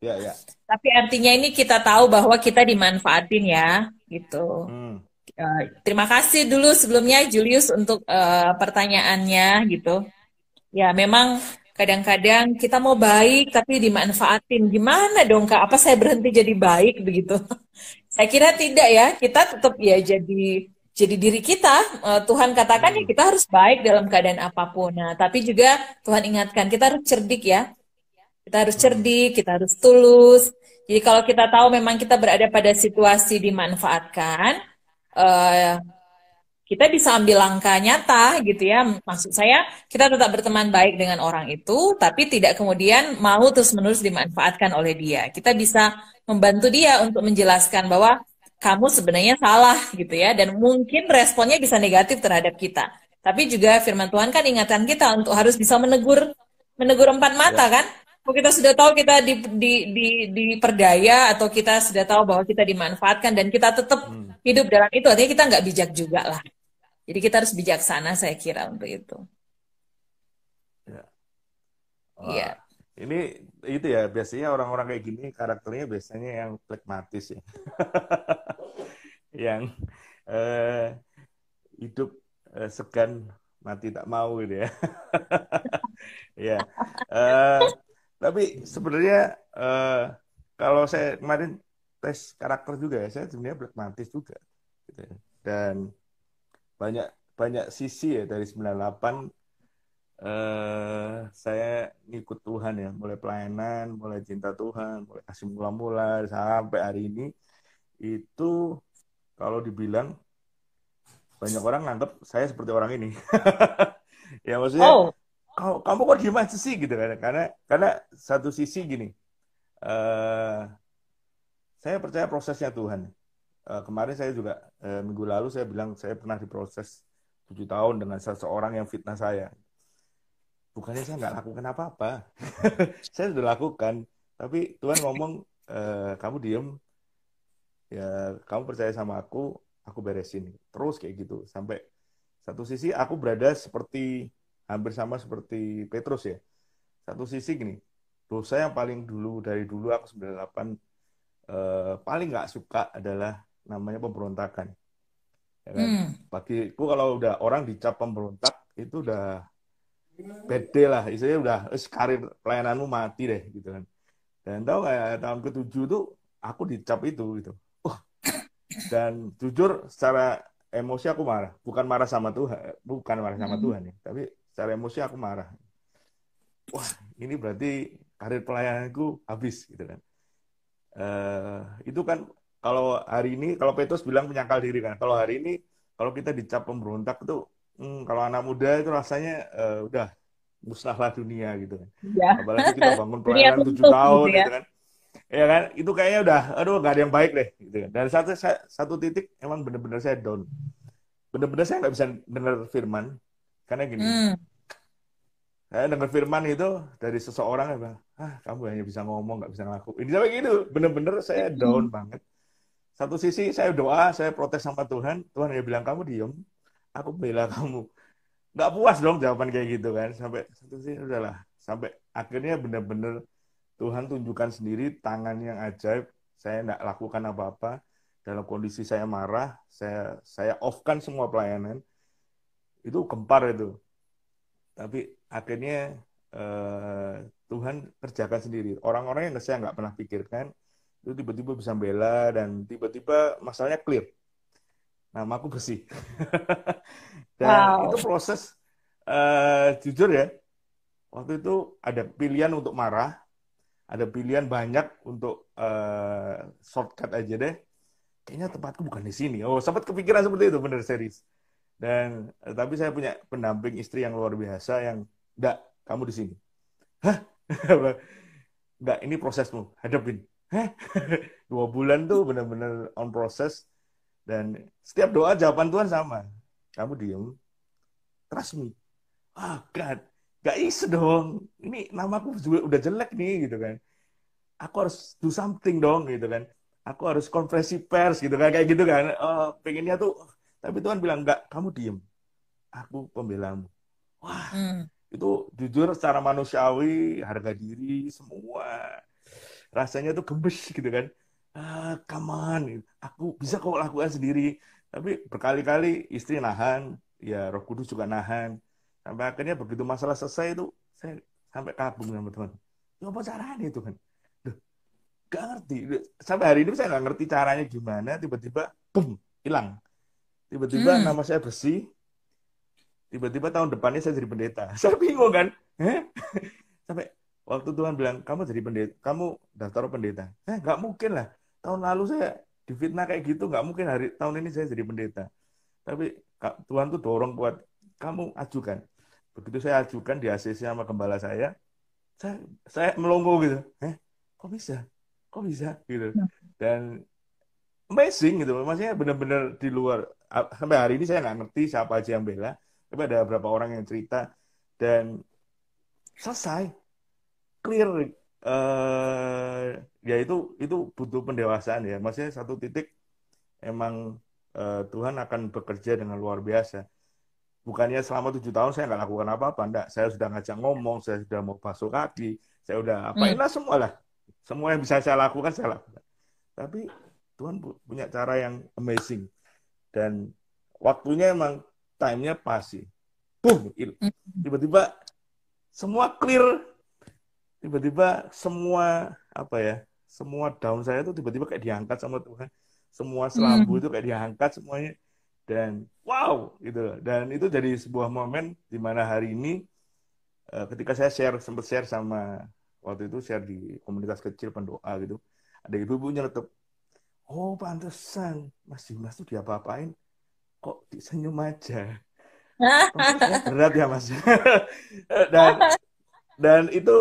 ya, ya. Tapi artinya ini kita tahu bahwa kita dimanfaatin ya, gitu. Hmm, Terima kasih dulu sebelumnya Julius untuk pertanyaannya gitu. Ya, memang kadang-kadang kita mau baik tapi dimanfaatin. Gimana dong Kak? Apa saya berhenti jadi baik begitu? Saya kira tidak ya. Kita tetap ya jadi diri kita. Tuhan katakan ya hmm, kita harus baik dalam keadaan apapun. Nah, tapi juga Tuhan ingatkan kita harus cerdik ya. Kita harus hmm, cerdik, kita harus tulus. Jadi kalau kita tahu memang kita berada pada situasi dimanfaatkan, eh, kita bisa ambil langkah nyata gitu ya. Maksud saya kita tetap berteman baik dengan orang itu, tapi tidak kemudian mau terus-menerus dimanfaatkan oleh dia. Kita bisa membantu dia untuk menjelaskan bahwa kamu sebenarnya salah gitu ya, dan mungkin responnya bisa negatif terhadap kita. Tapi juga firman Tuhan kan ingatkan kita untuk harus bisa menegur menegur empat mata ya. kan. Kalau kita sudah tahu kita diperdaya atau kita sudah tahu bahwa kita dimanfaatkan dan kita tetap Hmm, hidup dalam itu, artinya kita nggak bijak juga lah. Jadi kita harus bijaksana saya kira untuk itu. ya. Wah, Iya. ini itu ya biasanya orang-orang kayak gini karakternya biasanya yang pragmatis ya, yang eh, hidup segan mati tak mau gitu ya. Ya, eh, tapi sebenarnya eh, kalau saya kemarin tes karakter juga ya, saya sebenarnya pragmatis juga, gitu ya. Dan banyak banyak sisi ya dari 98 saya ngikut Tuhan ya, mulai pelayanan, mulai cinta Tuhan, mulai kasih mula-mula sampai hari ini itu kalau dibilang banyak orang nganggap saya seperti orang ini. Ya maksudnya Oh, kamu kok gimana sih gitu kan? Karena satu sisi gini, eh saya percaya prosesnya Tuhan. Kemarin saya juga minggu lalu saya bilang saya pernah diproses 7 tahun dengan seseorang yang fitnah saya. Bukannya saya nggak lakukan apa-apa, saya sudah lakukan. Tapi Tuhan ngomong, kamu diem, ya kamu percaya sama aku beresin. Terus kayak gitu. Sampai satu sisi aku berada seperti hampir sama seperti Petrus ya. Satu sisi gini, dosa yang paling dulu dari dulu aku 98 paling nggak suka adalah namanya pemberontakan. Ya kan? hmm, Bagiku kalau udah orang dicap pemberontak itu udah bede lah, istilahnya udah karir pelayananmu mati deh gitu kan. Dan tahu kayak tahun ke-7 tuh aku dicap itu gitu. Dan jujur secara emosi aku marah, bukan marah sama Tuhan, bukan marah sama hmm, Tuhan ya, tapi secara emosi aku marah. Wah, ini berarti karir pelayananku habis gitu kan. Itu kan kalau hari ini, kalau Petrus bilang menyangkal diri kan. Kalau hari ini, kalau kita dicap pemberontak itu, kalau anak muda itu rasanya udah musnahlah dunia gitu kan. ya. Apalagi kita bangun Dunia pelayanan tujuh runtuh tahun gitu ya. gitu kan. Ya kan, itu kayaknya udah, aduh gak ada yang baik deh gitu kan. Dan satu titik emang bener-bener saya down. Bener-bener saya nggak bisa dengar firman. Karena gini, Hmm, saya dengar firman itu dari seseorang yang bilang, kamu hanya bisa ngomong, nggak bisa ngelakuin. Ini sampai gitu, bener-bener saya down hmm, banget. Satu sisi saya doa, saya protes sama Tuhan. Tuhan hanya bilang, kamu diem, aku bela kamu. nggak puas dong jawaban kayak gitu kan. Sampai satu sih udahlah. Sampai akhirnya benar-benar Tuhan tunjukkan sendiri tangan yang ajaib. Saya nggak lakukan apa-apa. Dalam kondisi saya marah, saya off-kan semua pelayanan. Itu gempar itu. Tapi akhirnya Tuhan kerjakan sendiri. Orang-orang yang saya nggak pernah pikirkan, itu tiba-tiba bisa bela dan tiba-tiba masalahnya clear. Nama aku bersih. Dan itu proses, jujur ya, waktu itu ada pilihan untuk marah, ada pilihan banyak untuk shortcut aja deh. Kayaknya tempatku bukan di sini. Oh, sempat kepikiran seperti itu, bener serius. Dan tapi saya punya pendamping istri yang luar biasa yang, enggak, kamu di sini. Hah? Enggak, ini prosesmu, hadapin. Hah? 2 bulan tuh benar-benar on proses. Dan setiap doa jawaban Tuhan sama. Kamu diem, trust me. Ah, God, gak bisa dong. Ini namaku juga udah jelek nih, gitu kan. Aku harus do something dong, gitu kan. Aku harus konferensi pers, gitu kan. Kayak gitu kan. Pengennya tuh, tapi Tuhan bilang, enggak, kamu diem. Aku pembelamu. Wah, itu jujur secara manusiawi, harga diri, semua. Rasanya tuh gemes, gitu kan. Come on, aku bisa kok lakukan sendiri. Tapi berkali-kali istri nahan, ya Roh Kudus juga nahan. Sampai akhirnya begitu masalah selesai itu, saya sampai kagum sama Tuhan. Ya apa caranya itu kan? Duh, gak ngerti. Sampai hari ini saya gak ngerti caranya gimana, tiba-tiba, boom, hilang. Tiba-tiba nama saya bersih, tiba-tiba tahun depannya saya jadi pendeta. Saya bingung kan? Sampai waktu Tuhan bilang, kamu jadi pendeta, kamu daftar pendeta. Gak mungkin lah. Tahun lalu saya difitnah kayak gitu, nggak mungkin tahun ini saya jadi pendeta. Tapi Tuhan tuh dorong buat kamu ajukan. Begitu saya ajukan di ACC sama gembala saya melongo gitu. Kok bisa? Kok bisa? Gitu. Dan amazing gitu. Maksudnya benar-benar di luar. Sampai hari ini saya nggak ngerti siapa aja yang bela. Tapi ada beberapa orang yang cerita. Dan selesai. Clear. Ya itu butuh pendewasaan ya. Maksudnya satu titik emang Tuhan akan bekerja dengan luar biasa. Bukannya selama 7 tahun saya nggak lakukan apa-apa, enggak. Saya sudah ngajak ngomong, saya sudah mau basuh kaki, saya udah apain lah semua lah. Semua yang bisa saya lakukan, saya lakukan. Tapi Tuhan punya cara yang amazing. Dan waktunya emang time-nya pas sih. Boom, tiba-tiba semua clear. Tiba-tiba semua semua down saya itu tiba-tiba kayak diangkat sama Tuhan. Semua selambu itu kayak diangkat semuanya. Dan wow gitu. Dan itu jadi sebuah momen di mana hari ini ketika saya sempat share sama, waktu itu share di komunitas kecil pendoa gitu. Ada ibu-ibu nyeletuk, oh pantesan Mas Dimas tuh diapa-apain kok disenyum aja. Tentu berat ya Mas. dan itu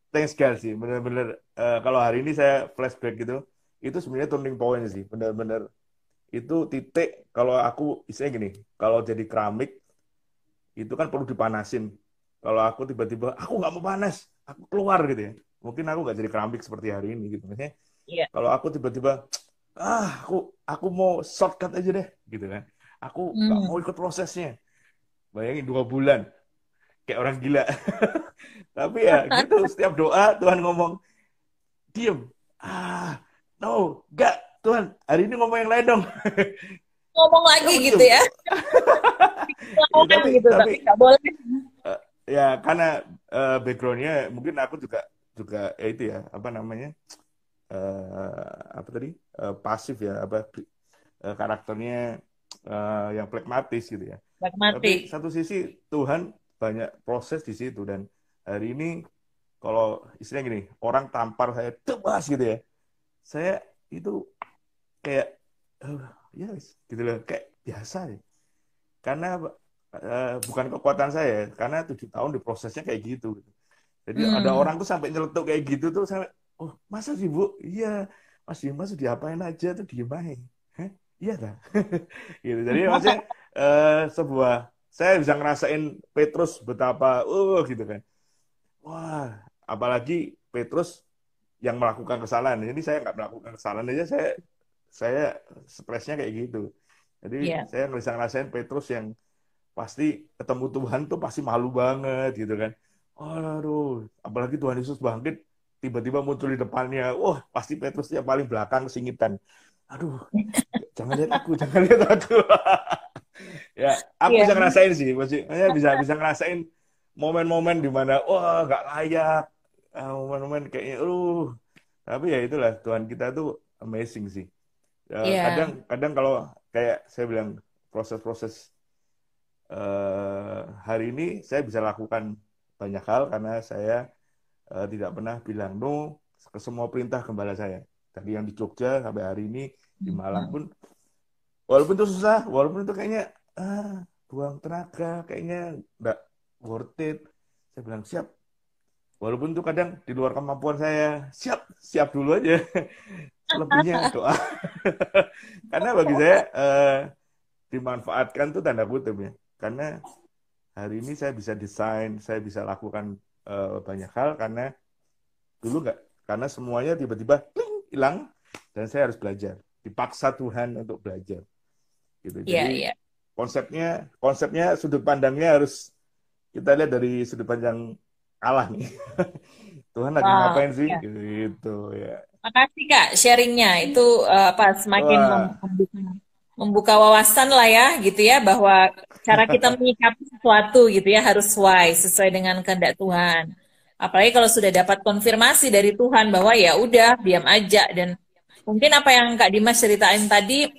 thanks God sih, benar-benar kalau hari ini saya flashback gitu, itu sebenarnya turning point sih, benar-benar itu titik. Kalau aku istilahnya gini, kalau jadi keramik itu kan perlu dipanasin. Kalau aku tiba-tiba aku nggak mau panas, aku keluar gitu ya, mungkin aku nggak jadi keramik seperti hari ini gitu. Maksudnya kalau aku tiba-tiba aku mau shortcut aja deh gitu kan, aku nggak mau ikut prosesnya. Bayangin 2 bulan kayak orang gila. Tapi ya gitu, setiap doa Tuhan ngomong, diem. No, enggak. Tuhan, hari ini ngomong yang lain dong. Ngomong lagi gitu ya. tapi nggak boleh. Ya karena backgroundnya mungkin aku juga ya itu ya, apa namanya, apa tadi, pasif ya, karakternya yang pragmatis gitu ya. Tapi satu sisi Tuhan banyak proses di situ. Dan hari ini kalau istilahnya gini, orang tampar saya tebas gitu ya, saya itu kayak gitu loh, kayak biasa ya. Karena bukan kekuatan saya, karena 7 tahun di prosesnya kayak gitu. Jadi ada orang tuh sampai nyeletuk kayak gitu tuh, sampai, oh masa sih Bu? Iya, Mas Dimas diapain aja tuh diem aja. Iya dah. Gitu. Jadi maksudnya saya bisa ngerasain Petrus betapa gitu kan. Wah, apalagi Petrus yang melakukan kesalahan. Jadi saya nggak melakukan kesalahan aja, saya stresnya kayak gitu. Jadi saya bisa ngerasain Petrus yang pasti ketemu Tuhan tuh pasti malu banget gitu kan. Aduh, apalagi Tuhan Yesus bangkit, tiba-tiba muncul di depannya. Wah, pasti Petrus yang paling belakang singitan. Aduh, jangan lihat aku, jangan lihat aku. Ya, aku Iya. bisa ngerasain sih, maksudnya bisa bisa ngerasain momen-momen di mana wah nggak layak, momen-momen kayaknya, tapi ya itulah Tuhan kita tuh amazing sih. Iya. Kadang kalau kayak saya bilang proses-proses hari ini saya bisa lakukan banyak hal karena saya tidak pernah bilang no ke semua perintah gembala saya. Dari yang di Jogja sampai hari ini di Malang pun, walaupun itu susah, walaupun itu kayaknya buang tenaga, kayaknya nggak worth it. Saya bilang siap. Walaupun itu kadang di luar kemampuan saya, siap, siap dulu aja. Selebihnya doa. Karena bagi saya dimanfaatkan tuh tanda kutip ya. Karena hari ini saya bisa desain, saya bisa lakukan banyak hal karena dulu nggak. Karena semuanya tiba-tiba hilang dan saya harus belajar. Dipaksa Tuhan untuk belajar. Gitu. Iya, Jadi iya. konsepnya sudut pandangnya harus kita lihat dari sudut pandang Allah nih. Tuhan lagi Wow, ngapain sih? ya. Gitu ya. Makasih Kak sharingnya itu apa semakin Wah, membuka wawasan lah ya gitu ya bahwa cara kita menyikapi sesuatu gitu ya harus sesuai dengan kehendak Tuhan. Apalagi kalau sudah dapat konfirmasi dari Tuhan bahwa ya udah diam aja dan mungkin apa yang Kak Dimas ceritain tadi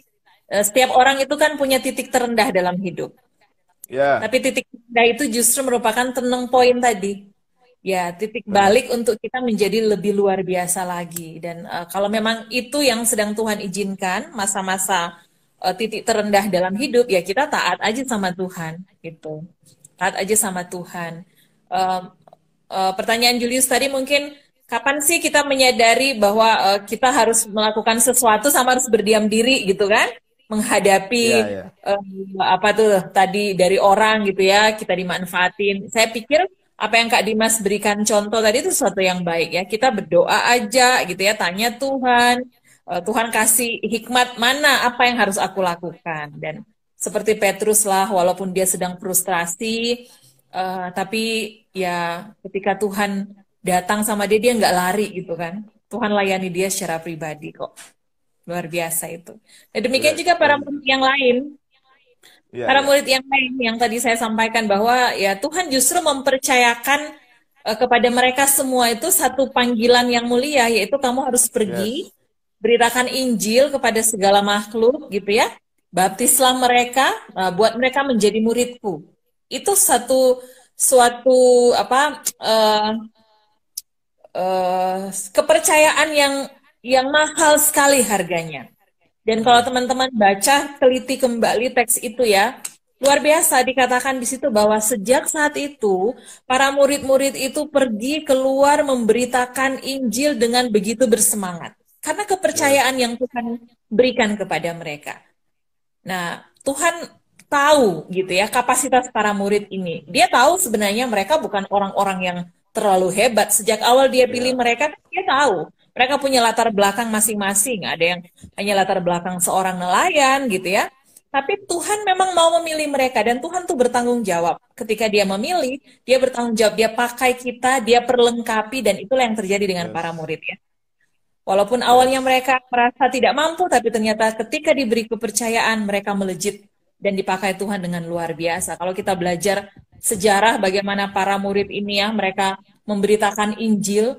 setiap orang itu kan punya titik terendah dalam hidup. ya Tapi titik terendah itu justru merupakan turning point tadi. Ya, titik benar. balik untuk kita menjadi lebih luar biasa lagi. Dan kalau memang itu yang sedang Tuhan izinkan, masa-masa titik terendah dalam hidup, ya kita taat aja sama Tuhan, gitu. Taat aja sama Tuhan. Eh, Pertanyaan Julius tadi mungkin, kapan sih kita menyadari bahwa kita harus melakukan sesuatu sama harus berdiam diri, gitu kan? Menghadapi Ya, ya. eh, apa tuh tadi dari orang gitu ya, kita dimanfaatin. Saya pikir apa yang Kak Dimas berikan contoh tadi itu sesuatu yang baik ya. Kita berdoa aja gitu ya, tanya Tuhan, Tuhan kasih hikmat mana apa yang harus aku lakukan. Dan seperti Petrus lah, walaupun dia sedang frustrasi, tapi ya ketika Tuhan datang sama dia, dia nggak lari gitu kan. Tuhan layani dia secara pribadi kok. Luar biasa itu. Dan demikian Ya, juga para murid yang lain. ya, Para ya. murid yang lain yang tadi saya sampaikan bahwa ya Tuhan justru mempercayakan kepada mereka semua itu satu panggilan yang mulia, yaitu kamu harus pergi, Yes. beritakan Injil kepada segala makhluk gitu ya. Baptislah mereka, buat mereka menjadi muridku. Itu suatu apa kepercayaan yang mahal sekali harganya. Dan kalau Hmm. teman-teman baca teliti kembali teks itu ya, luar biasa dikatakan di situ bahwa sejak saat itu para murid-murid itu pergi keluar memberitakan Injil dengan begitu bersemangat. Karena kepercayaan Yes. yang Tuhan berikan kepada mereka. Nah, Tuhan tahu gitu ya kapasitas para murid ini. Dia tahu sebenarnya mereka bukan orang-orang yang terlalu hebat. Sejak awal dia pilih Ya. mereka, dia tahu. Mereka punya latar belakang masing-masing. Ada yang hanya latar belakang seorang nelayan gitu ya. Tapi Tuhan memang mau memilih mereka dan Tuhan tuh bertanggung jawab. Ketika dia memilih, dia bertanggung jawab, dia pakai kita, dia perlengkapi dan itulah yang terjadi dengan para Yes. murid ya. Walaupun awalnya Yes. mereka merasa tidak mampu, tapi ternyata ketika diberi kepercayaan, mereka melejit dan dipakai Tuhan dengan luar biasa. Kalau kita belajar sejarah bagaimana para murid ini ya, mereka memberitakan Injil,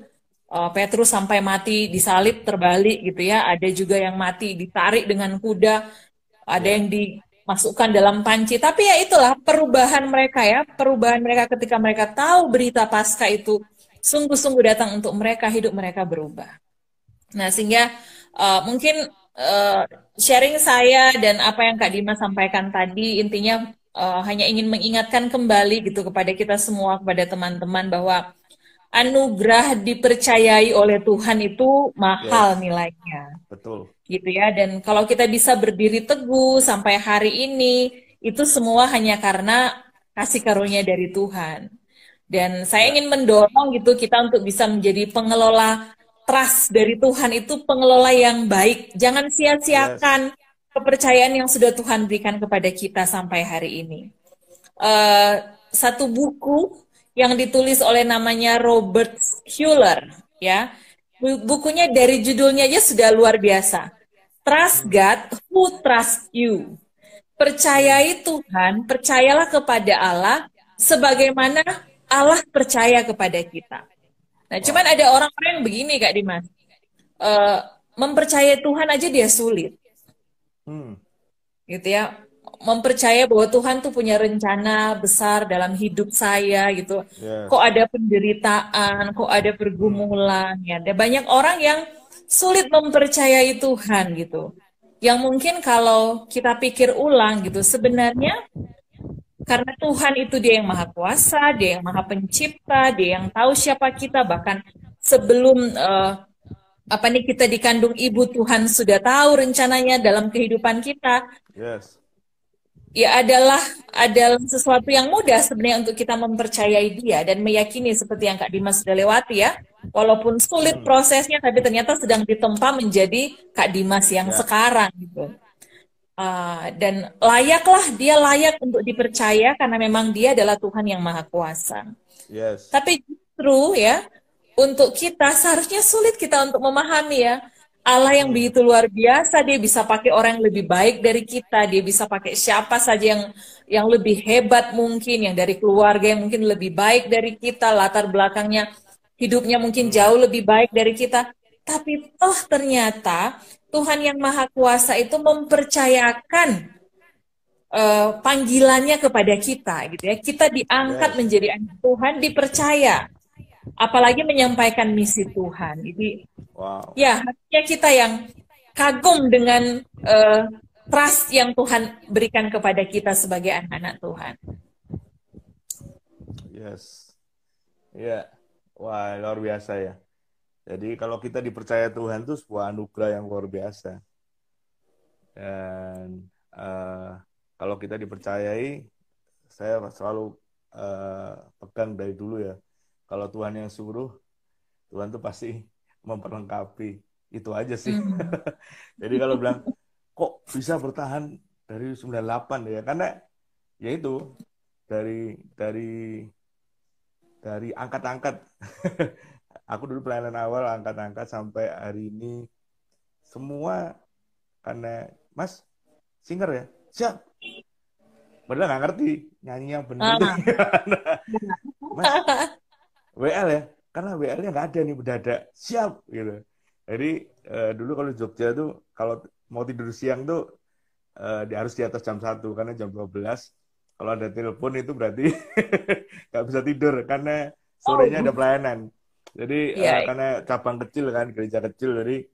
Petrus sampai mati disalib terbalik gitu ya. Ada juga yang mati ditarik dengan kuda, ada Ya. yang dimasukkan dalam panci. Tapi ya itulah perubahan mereka ya, perubahan mereka ketika mereka tahu berita Paskah itu sungguh-sungguh datang untuk mereka, hidup mereka berubah. Nah, sehingga mungkin uh, sharing saya dan apa yang Kak Dima sampaikan tadi, intinya hanya ingin mengingatkan kembali gitu kepada kita semua, kepada teman-teman bahwa anugerah dipercayai oleh Tuhan itu mahal Yes. nilainya, Betul. gitu ya. Dan kalau kita bisa berdiri teguh sampai hari ini, itu semua hanya karena kasih karunia dari Tuhan. Dan saya Ya. ingin mendorong gitu kita untuk bisa menjadi pengelola trust dari Tuhan itu pengelola yang baik. Jangan Yes. sia-siakan kepercayaan yang sudah Tuhan berikan kepada kita sampai hari ini. eh, satu buku yang ditulis oleh namanya Robert Schuller, ya. Bukunya dari judulnya aja sudah luar biasa. Trust Hmm. God who trust you. Hmm. Percayai Tuhan, percayalah kepada Allah sebagaimana Allah percaya kepada kita. Nah, cuman Wow. ada orang-orang yang begini, Kak Dimas. Eh, mempercayai Tuhan aja dia sulit, Hmm. gitu ya. Mempercaya bahwa Tuhan tuh punya rencana besar dalam hidup saya, gitu. Kok Yes. ada penderitaan, kok ada Hmm. pergumulan, ya. Ada banyak orang yang sulit mempercayai Tuhan, gitu. Yang mungkin kalau kita pikir ulang, gitu, sebenarnya karena Tuhan itu dia yang maha kuasa, dia yang maha pencipta, dia yang tahu siapa kita, bahkan sebelum apa nih kita dikandung ibu, Tuhan sudah tahu rencananya dalam kehidupan kita. Yes. Ya adalah sesuatu yang mudah sebenarnya untuk kita mempercayai dia dan meyakini seperti yang Kak Dimas sudah lewati ya. Walaupun sulit Hmm. prosesnya, tapi ternyata sedang ditempa menjadi Kak Dimas yang Ya. sekarang gitu. Dan layaklah dia layak untuk dipercaya karena memang dia adalah Tuhan yang Maha Kuasa. Yes. Tapi justru ya, untuk kita seharusnya sulit kita untuk memahami ya. Allah yang Hmm. begitu luar biasa, dia bisa pakai orang yang lebih baik dari kita, dia bisa pakai siapa saja yang lebih hebat mungkin, yang dari keluarga yang mungkin lebih baik dari kita, latar belakangnya hidupnya mungkin Hmm. jauh lebih baik dari kita. Tapi toh ternyata Tuhan yang Maha Kuasa itu mempercayakan panggilannya kepada kita gitu ya. Kita diangkat Yes. menjadi anak Tuhan, dipercaya, apalagi menyampaikan misi Tuhan. Jadi Wow. ya harusnya kita yang kagum dengan trust yang Tuhan berikan kepada kita sebagai anak-anak Tuhan. Yes. Ya. Wah, luar biasa ya. Jadi kalau kita dipercaya Tuhan itu sebuah anugerah yang luar biasa. Dan kalau kita dipercayai, saya selalu pegang dari dulu ya. Kalau Tuhan yang suruh, Tuhan tuh pasti memperlengkapi. Itu aja sih. Hmm. Jadi kalau bilang, kok bisa bertahan dari 98 ya? Karena ya itu, dari angkat-angkat. Aku dulu pelayanan awal angkat-angkat sampai hari ini semua karena Mas singer ya siap. Padahal nggak ngerti nyanyi yang bener tuh Ah. gimana. Mas WL ya, karena WL-nya nggak ada nih mendadak siap gitu. Jadi dulu kalau di Jogja tuh kalau mau tidur siang tuh harus di atas jam 1 karena jam 12 kalau ada telepon itu berarti nggak bisa tidur karena sorenya ada Oh, pelayanan. Jadi iya. karena cabang kecil kan, gereja kecil, jadi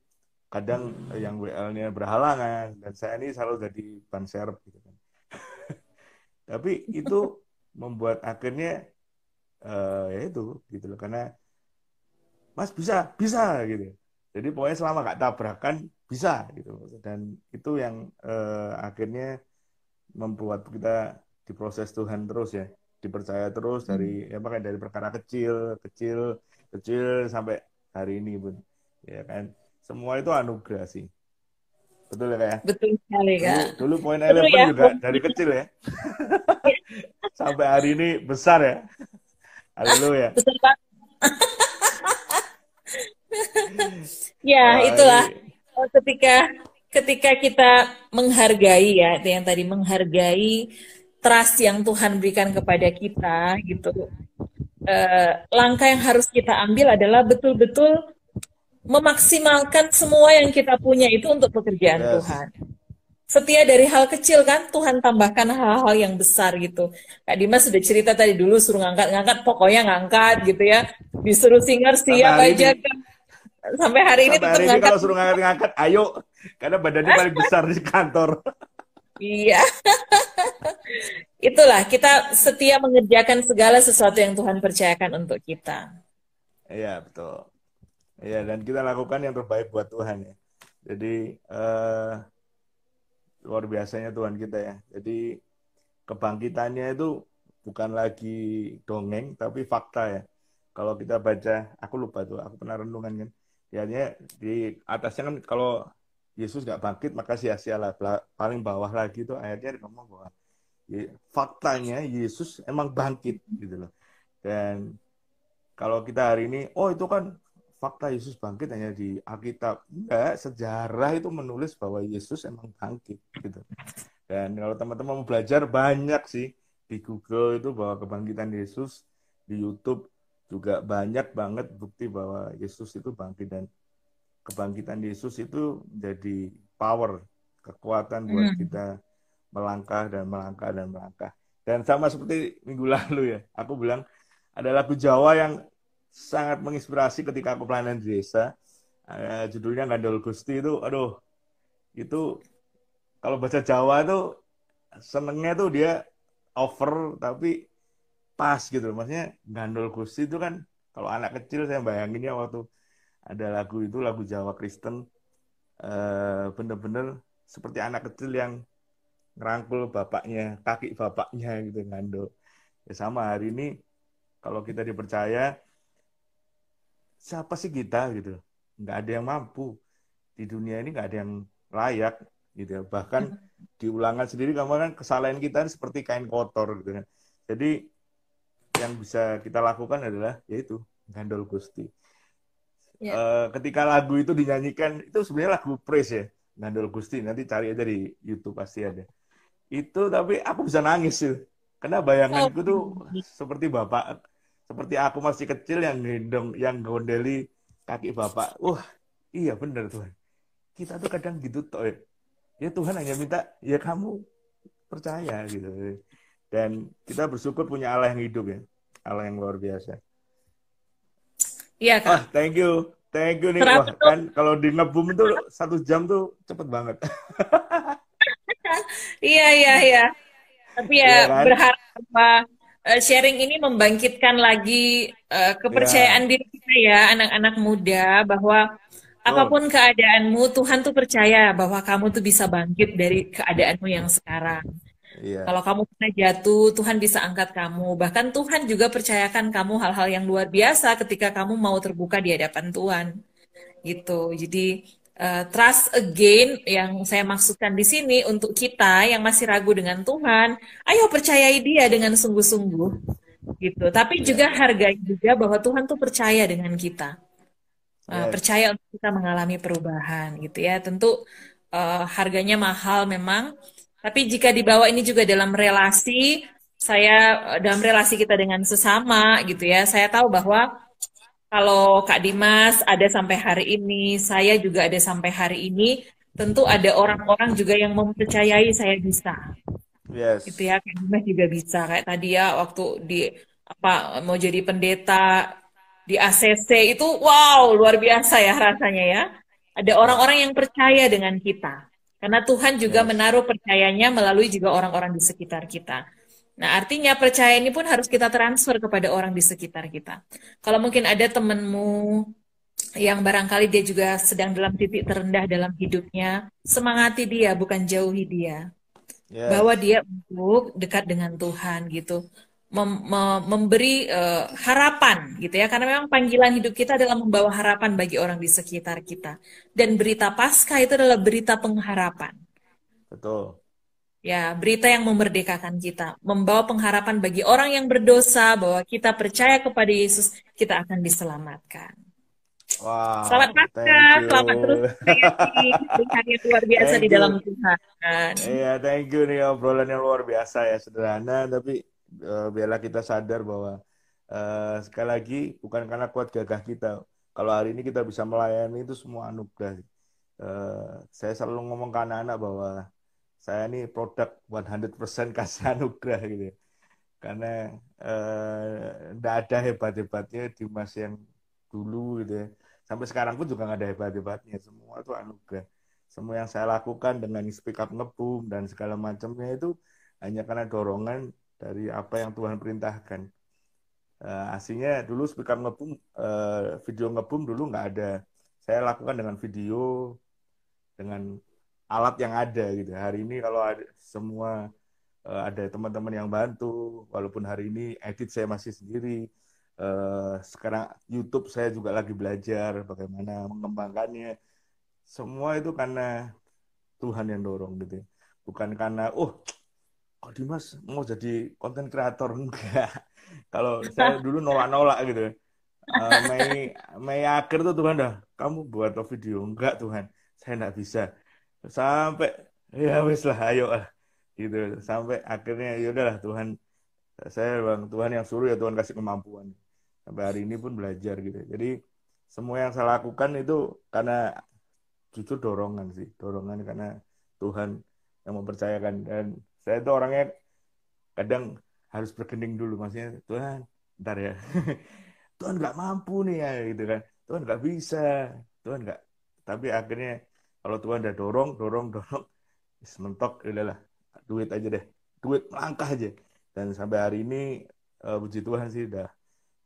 kadang yang WL-nya berhalangan dan saya ini selalu jadi ban serep gitu kan. Tapi itu membuat akhirnya ya itu gitu loh karena Mas bisa gitu. Jadi pokoknya selama gak tabrakan bisa gitu. Dan itu yang akhirnya membuat kita diproses Tuhan terus ya, dipercaya terus dari Hmm. ya makanya dari perkara kecil, kecil, kecil sampai hari ini pun, ya kan. Semua itu anugerah sih, betul ya kayak. Betul sekali, Dulu Kak. dulu poin Seru 11 ya. juga dari kecil ya, sampai hari ini besar ya. Haleluya. Besar banget. Ya, Wah itulah ini ketika ketika kita menghargai ya, itu yang tadi menghargai trust yang Tuhan berikan kepada kita gitu. Langkah yang harus kita ambil adalah betul-betul memaksimalkan semua yang kita punya itu untuk pekerjaan yes. Tuhan. Setia dari hal kecil kan, Tuhan tambahkan hal-hal yang besar gitu. Kak Dimas sudah cerita tadi dulu suruh ngangkat-ngangkat, pokoknya ngangkat gitu ya. Disuruh singer Sampai siap hari ini aja kan. Sampai hari ini sampai tetap hari ini ngangkat. kalau suruh ngangkat-ngangkat ayo karena badannya paling besar di kantor. Iya, itulah kita setia mengerjakan segala sesuatu yang Tuhan percayakan untuk kita. Iya betul. Iya dan kita lakukan yang terbaik buat Tuhan ya. Jadi luar biasanya Tuhan kita ya. Jadi kebangkitannya itu bukan lagi dongeng tapi fakta ya. Kalau kita baca, aku lupa tuh, aku pernah renungan kan. Ya di atasnya kan kalau Yesus nggak bangkit maka sia-sia lah. Paling bawah lagi tuh ayatnya ngomong bahwa faktanya Yesus emang bangkit gitu loh. Dan kalau kita hari ini, oh itu kan fakta Yesus bangkit hanya di Alkitab. Enggak, sejarah itu menulis bahwa Yesus emang bangkit gitu. Dan kalau teman-teman mau belajar banyak sih di Google itu bahwa kebangkitan Yesus, di YouTube juga banyak banget bukti bahwa Yesus itu bangkit, dan kebangkitan Yesus itu jadi power, kekuatan buat kita melangkah dan melangkah dan melangkah. Dan sama seperti minggu lalu ya, aku bilang ada lagu Jawa yang sangat menginspirasi ketika aku pelayanan di desa. Judulnya Ngandol Gusti itu, aduh, itu kalau bahasa Jawa tuh senengnya tuh dia over tapi pas gitu. Maksudnya Ngandol Gusti itu kan kalau anak kecil saya bayanginnya waktu ada lagu itu, lagu Jawa Kristen, bener-bener seperti anak kecil yang ngerangkul bapaknya, kaki bapaknya gitu, ngandol. Ya sama hari ini kalau kita dipercaya, siapa sih kita gitu? Nggak ada yang mampu di dunia ini, nggak ada yang layak gitu ya. Bahkan di Ulangan sendiri kamu kan kesalahan kita seperti kain kotor gitu kan. Jadi yang bisa kita lakukan adalah yaitu ngandol Gusti. Ketika lagu itu dinyanyikan, itu sebenarnya lagu praise ya, ngandol Gusti. Nanti cari aja di YouTube pasti ada. Itu tapi aku bisa nangis sih. Karena bayanganku tuh seperti bapak, seperti aku masih kecil yang gendong, yang gondeli kaki bapak. Iya benar Tuhan. Kita tuh kadang gitu toh ya. Ya Tuhan hanya minta ya kamu percaya gitu. Dan kita bersyukur punya Allah yang hidup ya. Allah yang luar biasa. Iya Kak. Thank you. Thank you nih. Wah, kan kalau di ngebum itu 1 jam tuh cepet banget. Iya. Tapi ya Iya kan? berharap bahwa sharing ini membangkitkan lagi kepercayaan Ya. diri kita ya, anak-anak muda, bahwa apapun keadaanmu, Tuhan tuh percaya bahwa kamu tuh bisa bangkit dari keadaanmu yang sekarang. Iya. Kalau kamu pernah jatuh, Tuhan bisa angkat kamu. Bahkan Tuhan juga percayakan kamu hal-hal yang luar biasa ketika kamu mau terbuka di hadapan Tuhan. Gitu. Jadi trust again yang saya maksudkan di sini untuk kita yang masih ragu dengan Tuhan, ayo percayai Dia dengan sungguh-sungguh. Gitu. Tapi juga hargai juga bahwa Tuhan tuh percaya dengan kita. Percaya untuk kita mengalami perubahan gitu ya. Tentu harganya mahal memang, tapi jika dibawa ini juga dalam relasi dalam relasi kita dengan sesama gitu ya. Saya tahu bahwa kalau Kak Dimas ada sampai hari ini, saya juga ada sampai hari ini, tentu ada orang-orang juga yang mempercayai saya bisa. Yes. Gitu ya, Kak Dimas juga bisa. Kayak tadi ya waktu di mau jadi pendeta di ACC itu wow, luar biasa ya rasanya ya. Ada orang-orang yang percaya dengan kita. Karena Tuhan juga menaruh percayanya melalui juga orang-orang di sekitar kita. Nah, artinya percaya ini pun harus kita transfer kepada orang di sekitar kita. Kalau mungkin ada temanmu yang barangkali dia juga sedang dalam titik terendah dalam hidupnya, semangati dia, bukan jauhi dia. Bawa dia untuk dekat dengan Tuhan gitu. Memberi harapan gitu ya, karena memang panggilan hidup kita adalah membawa harapan bagi orang di sekitar kita. Dan berita Paskah itu adalah berita pengharapan. Betul. Ya, berita yang memerdekakan kita, membawa pengharapan bagi orang yang berdosa bahwa kita percaya kepada Yesus, kita akan diselamatkan. Wow, selamat Paskah, selamat terus hari yang luar biasa di dalam Tuhan. Iya, thank you nih, obrolan yang luar biasa ya, sederhana tapi biarlah kita sadar bahwa sekali lagi bukan karena kuat gagah kita. Kalau hari ini kita bisa melayani itu semua anugerah. Saya selalu ngomong ke anak-anak bahwa saya ini produk 100% kasih anugerah gitu ya. Karena enggak ada hebat-hebatnya di masa yang dulu gitu ya. Sampai sekarang pun juga nggak ada hebat-hebatnya. Semua itu anugerah. Semua yang saya lakukan dengan speak up ngebum dan segala macamnya itu hanya karena dorongan dari apa yang Tuhan perintahkan. Aslinya dulu speak up ngebum, video ngebum dulu nggak ada. Saya lakukan dengan video, dengan alat yang ada gitu. Hari ini kalau ada semua ada teman-teman yang bantu, walaupun hari ini edit saya masih sendiri. Sekarang YouTube saya juga lagi belajar bagaimana mengembangkannya. Semua itu karena Tuhan yang dorong gitu. Bukan karena kok Dimas mau jadi konten kreator? Enggak. Kalau saya dulu nolak-nolak gitu. Mei akhir tuh Tuhan dah, kamu buat video. Enggak Tuhan, saya enggak bisa. Sampai ya wes lah, ayo lah gitu. Sampai akhirnya ya udahlah Tuhan, saya bang Tuhan yang suruh ya Tuhan kasih kemampuan. Sampai hari ini pun belajar gitu. Jadi semua yang saya lakukan itu karena jujur dorongan sih, dorongan karena Tuhan yang mempercayakan. Dan saya itu orangnya kadang harus berkening dulu, maksudnya Tuhan ntar ya. Tuhan nggak mampu nih ya gitu kan, Tuhan nggak bisa, Tuhan nggak. Tapi akhirnya kalau Tuhan udah dorong dorong dorong, mentok udahlah, duit aja deh, duit melangkah aja. Dan sampai hari ini puji Tuhan sih udah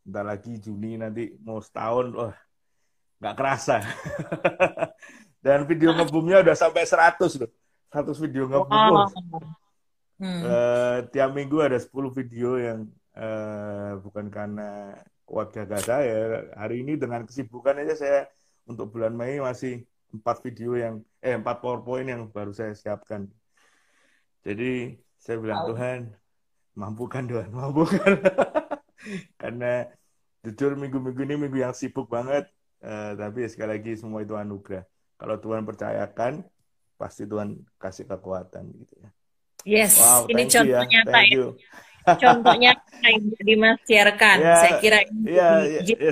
bentar lagi Juni nanti mau setahun, wah nggak kerasa. Dan video ngebumnya udah sampai 100 loh, 100 video ngebum. Wow. Tiap minggu ada 10 video yang bukan karena kuat gagah saya. Hari ini dengan kesibukan aja saya untuk bulan Mei masih 4 PowerPoint yang baru saya siapkan. Jadi saya bilang Tuhan, mampukan Tuhan, mampukan. Karena jujur minggu-minggu ini minggu yang sibuk banget, tapi sekali lagi semua itu anugerah. Kalau Tuhan percayakan, pasti Tuhan kasih kekuatan gitu ya. Yes, wow, ini contoh nyata ya. Contohnya yang Dimas siarkan. Ya, saya kira ini ya,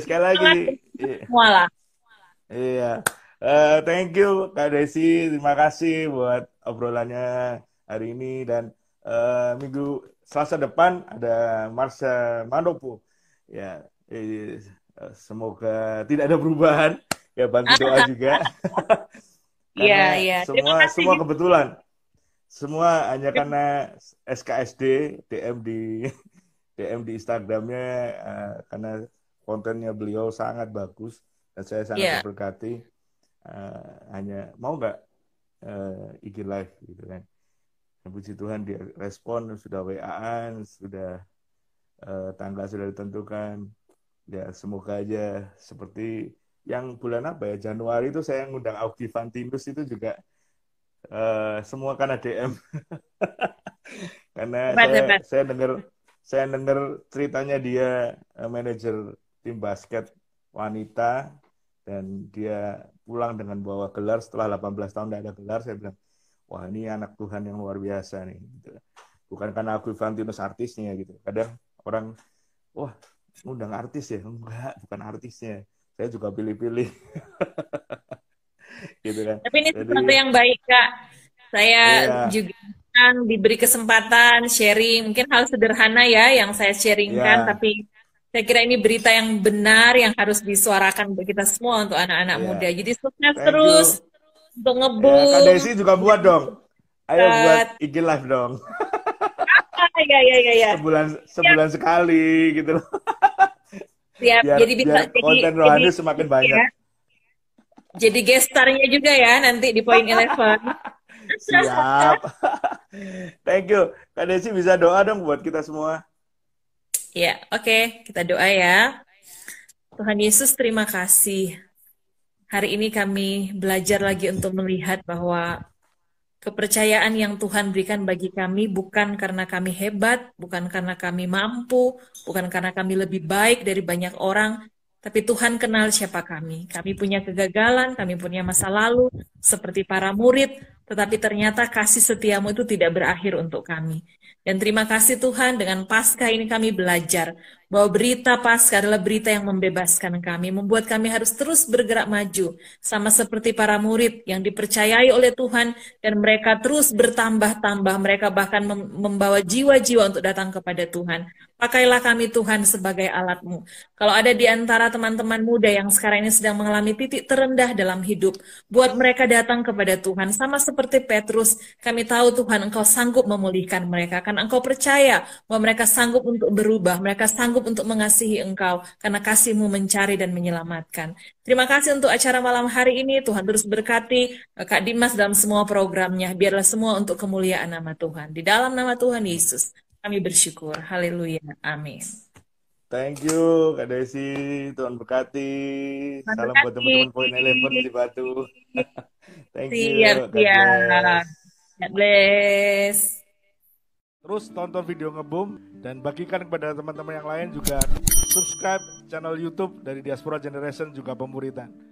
sekali lagi semua lah. Iya. Thank you Kak Desi, terima kasih buat obrolannya hari ini. Dan minggu Selasa depan ada Marsha Manopo. Ya, semoga tidak ada perubahan. Ya, bantu doa juga. Karena semua kebetulan. Semua hanya karena SKSD DM di Instagramnya, karena kontennya beliau sangat bagus dan saya sangat terberkati. Hanya mau nggak IG live gitu kan. Dan puji Tuhan dia respon, sudah WA-an, sudah tanggal sudah ditentukan. Ya semoga aja seperti yang bulan apa ya, Januari itu saya ngundang Augie Fantinus itu juga semua karena DM. Karena saya dengar ceritanya dia manajer tim basket wanita dan dia pulang dengan bawa gelar setelah 18 tahun tidak ada gelar. Saya bilang, wah ini anak Tuhan yang luar biasa nih gitu. Bukan karena Augie Fantinus artisnya gitu. Kadang orang, wah ngundang artis ya? Enggak, bukan artisnya, saya juga pilih-pilih. Gitu kan. Tapi ini sesuatu yang baik Kak. Saya juga diberi kesempatan sharing, mungkin hal sederhana ya yang saya sharingkan, tapi saya kira ini berita yang benar yang harus disuarakan bagi kita semua untuk anak-anak muda. Jadi sukses terus untuk ngebum. Kak Desi juga buat dong. Ayo buat IG live dong. Iya. Sebulan sekali gitu loh. Siap. Jadi bisa konten rohani semakin banyak. Ya. Jadi gestarnya juga ya nanti di Point 11. Siap. Thank you. Kak Desi bisa doa dong buat kita semua. Ya, oke. Kita doa ya. Tuhan Yesus, terima kasih. Hari ini kami belajar lagi untuk melihat bahwa kepercayaan yang Tuhan berikan bagi kami bukan karena kami hebat, bukan karena kami mampu, bukan karena kami lebih baik dari banyak orang, tapi Tuhan kenal siapa kami. Kami punya kegagalan, kami punya masa lalu, seperti para murid, tetapi ternyata kasih setiamu itu tidak berakhir untuk kami. Dan terima kasih Tuhan, dengan Paskah ini kami belajar bahwa berita Paskah adalah berita yang membebaskan kami, membuat kami harus terus bergerak maju, sama seperti para murid yang dipercayai oleh Tuhan, dan mereka terus bertambah-tambah, mereka bahkan membawa jiwa-jiwa untuk datang kepada Tuhan. Pakailah kami Tuhan sebagai alat-Mu. Kalau ada di antara teman-teman muda yang sekarang ini sedang mengalami titik terendah dalam hidup, buat mereka datang kepada Tuhan. Sama seperti Petrus, kami tahu Tuhan Engkau sanggup memulihkan mereka, karena Engkau percaya bahwa mereka sanggup untuk berubah, mereka sanggup untuk mengasihi Engkau, karena kasih-Mu mencari dan menyelamatkan. Terima kasih untuk acara malam hari ini. Tuhan terus berkati Kak Dimas dalam semua programnya. Biarlah semua untuk kemuliaan nama Tuhan. Di dalam nama Tuhan Yesus kami bersyukur. Haleluya. Amin. Thank you Kak Desi. Tuhan berkati. Salam buat teman-teman Point 11 di Batu. Thank you. God bless. terus tonton video Ngebum dan bagikan kepada teman-teman yang lain, juga subscribe channel YouTube dari Diaspora Generation juga Pemuritan.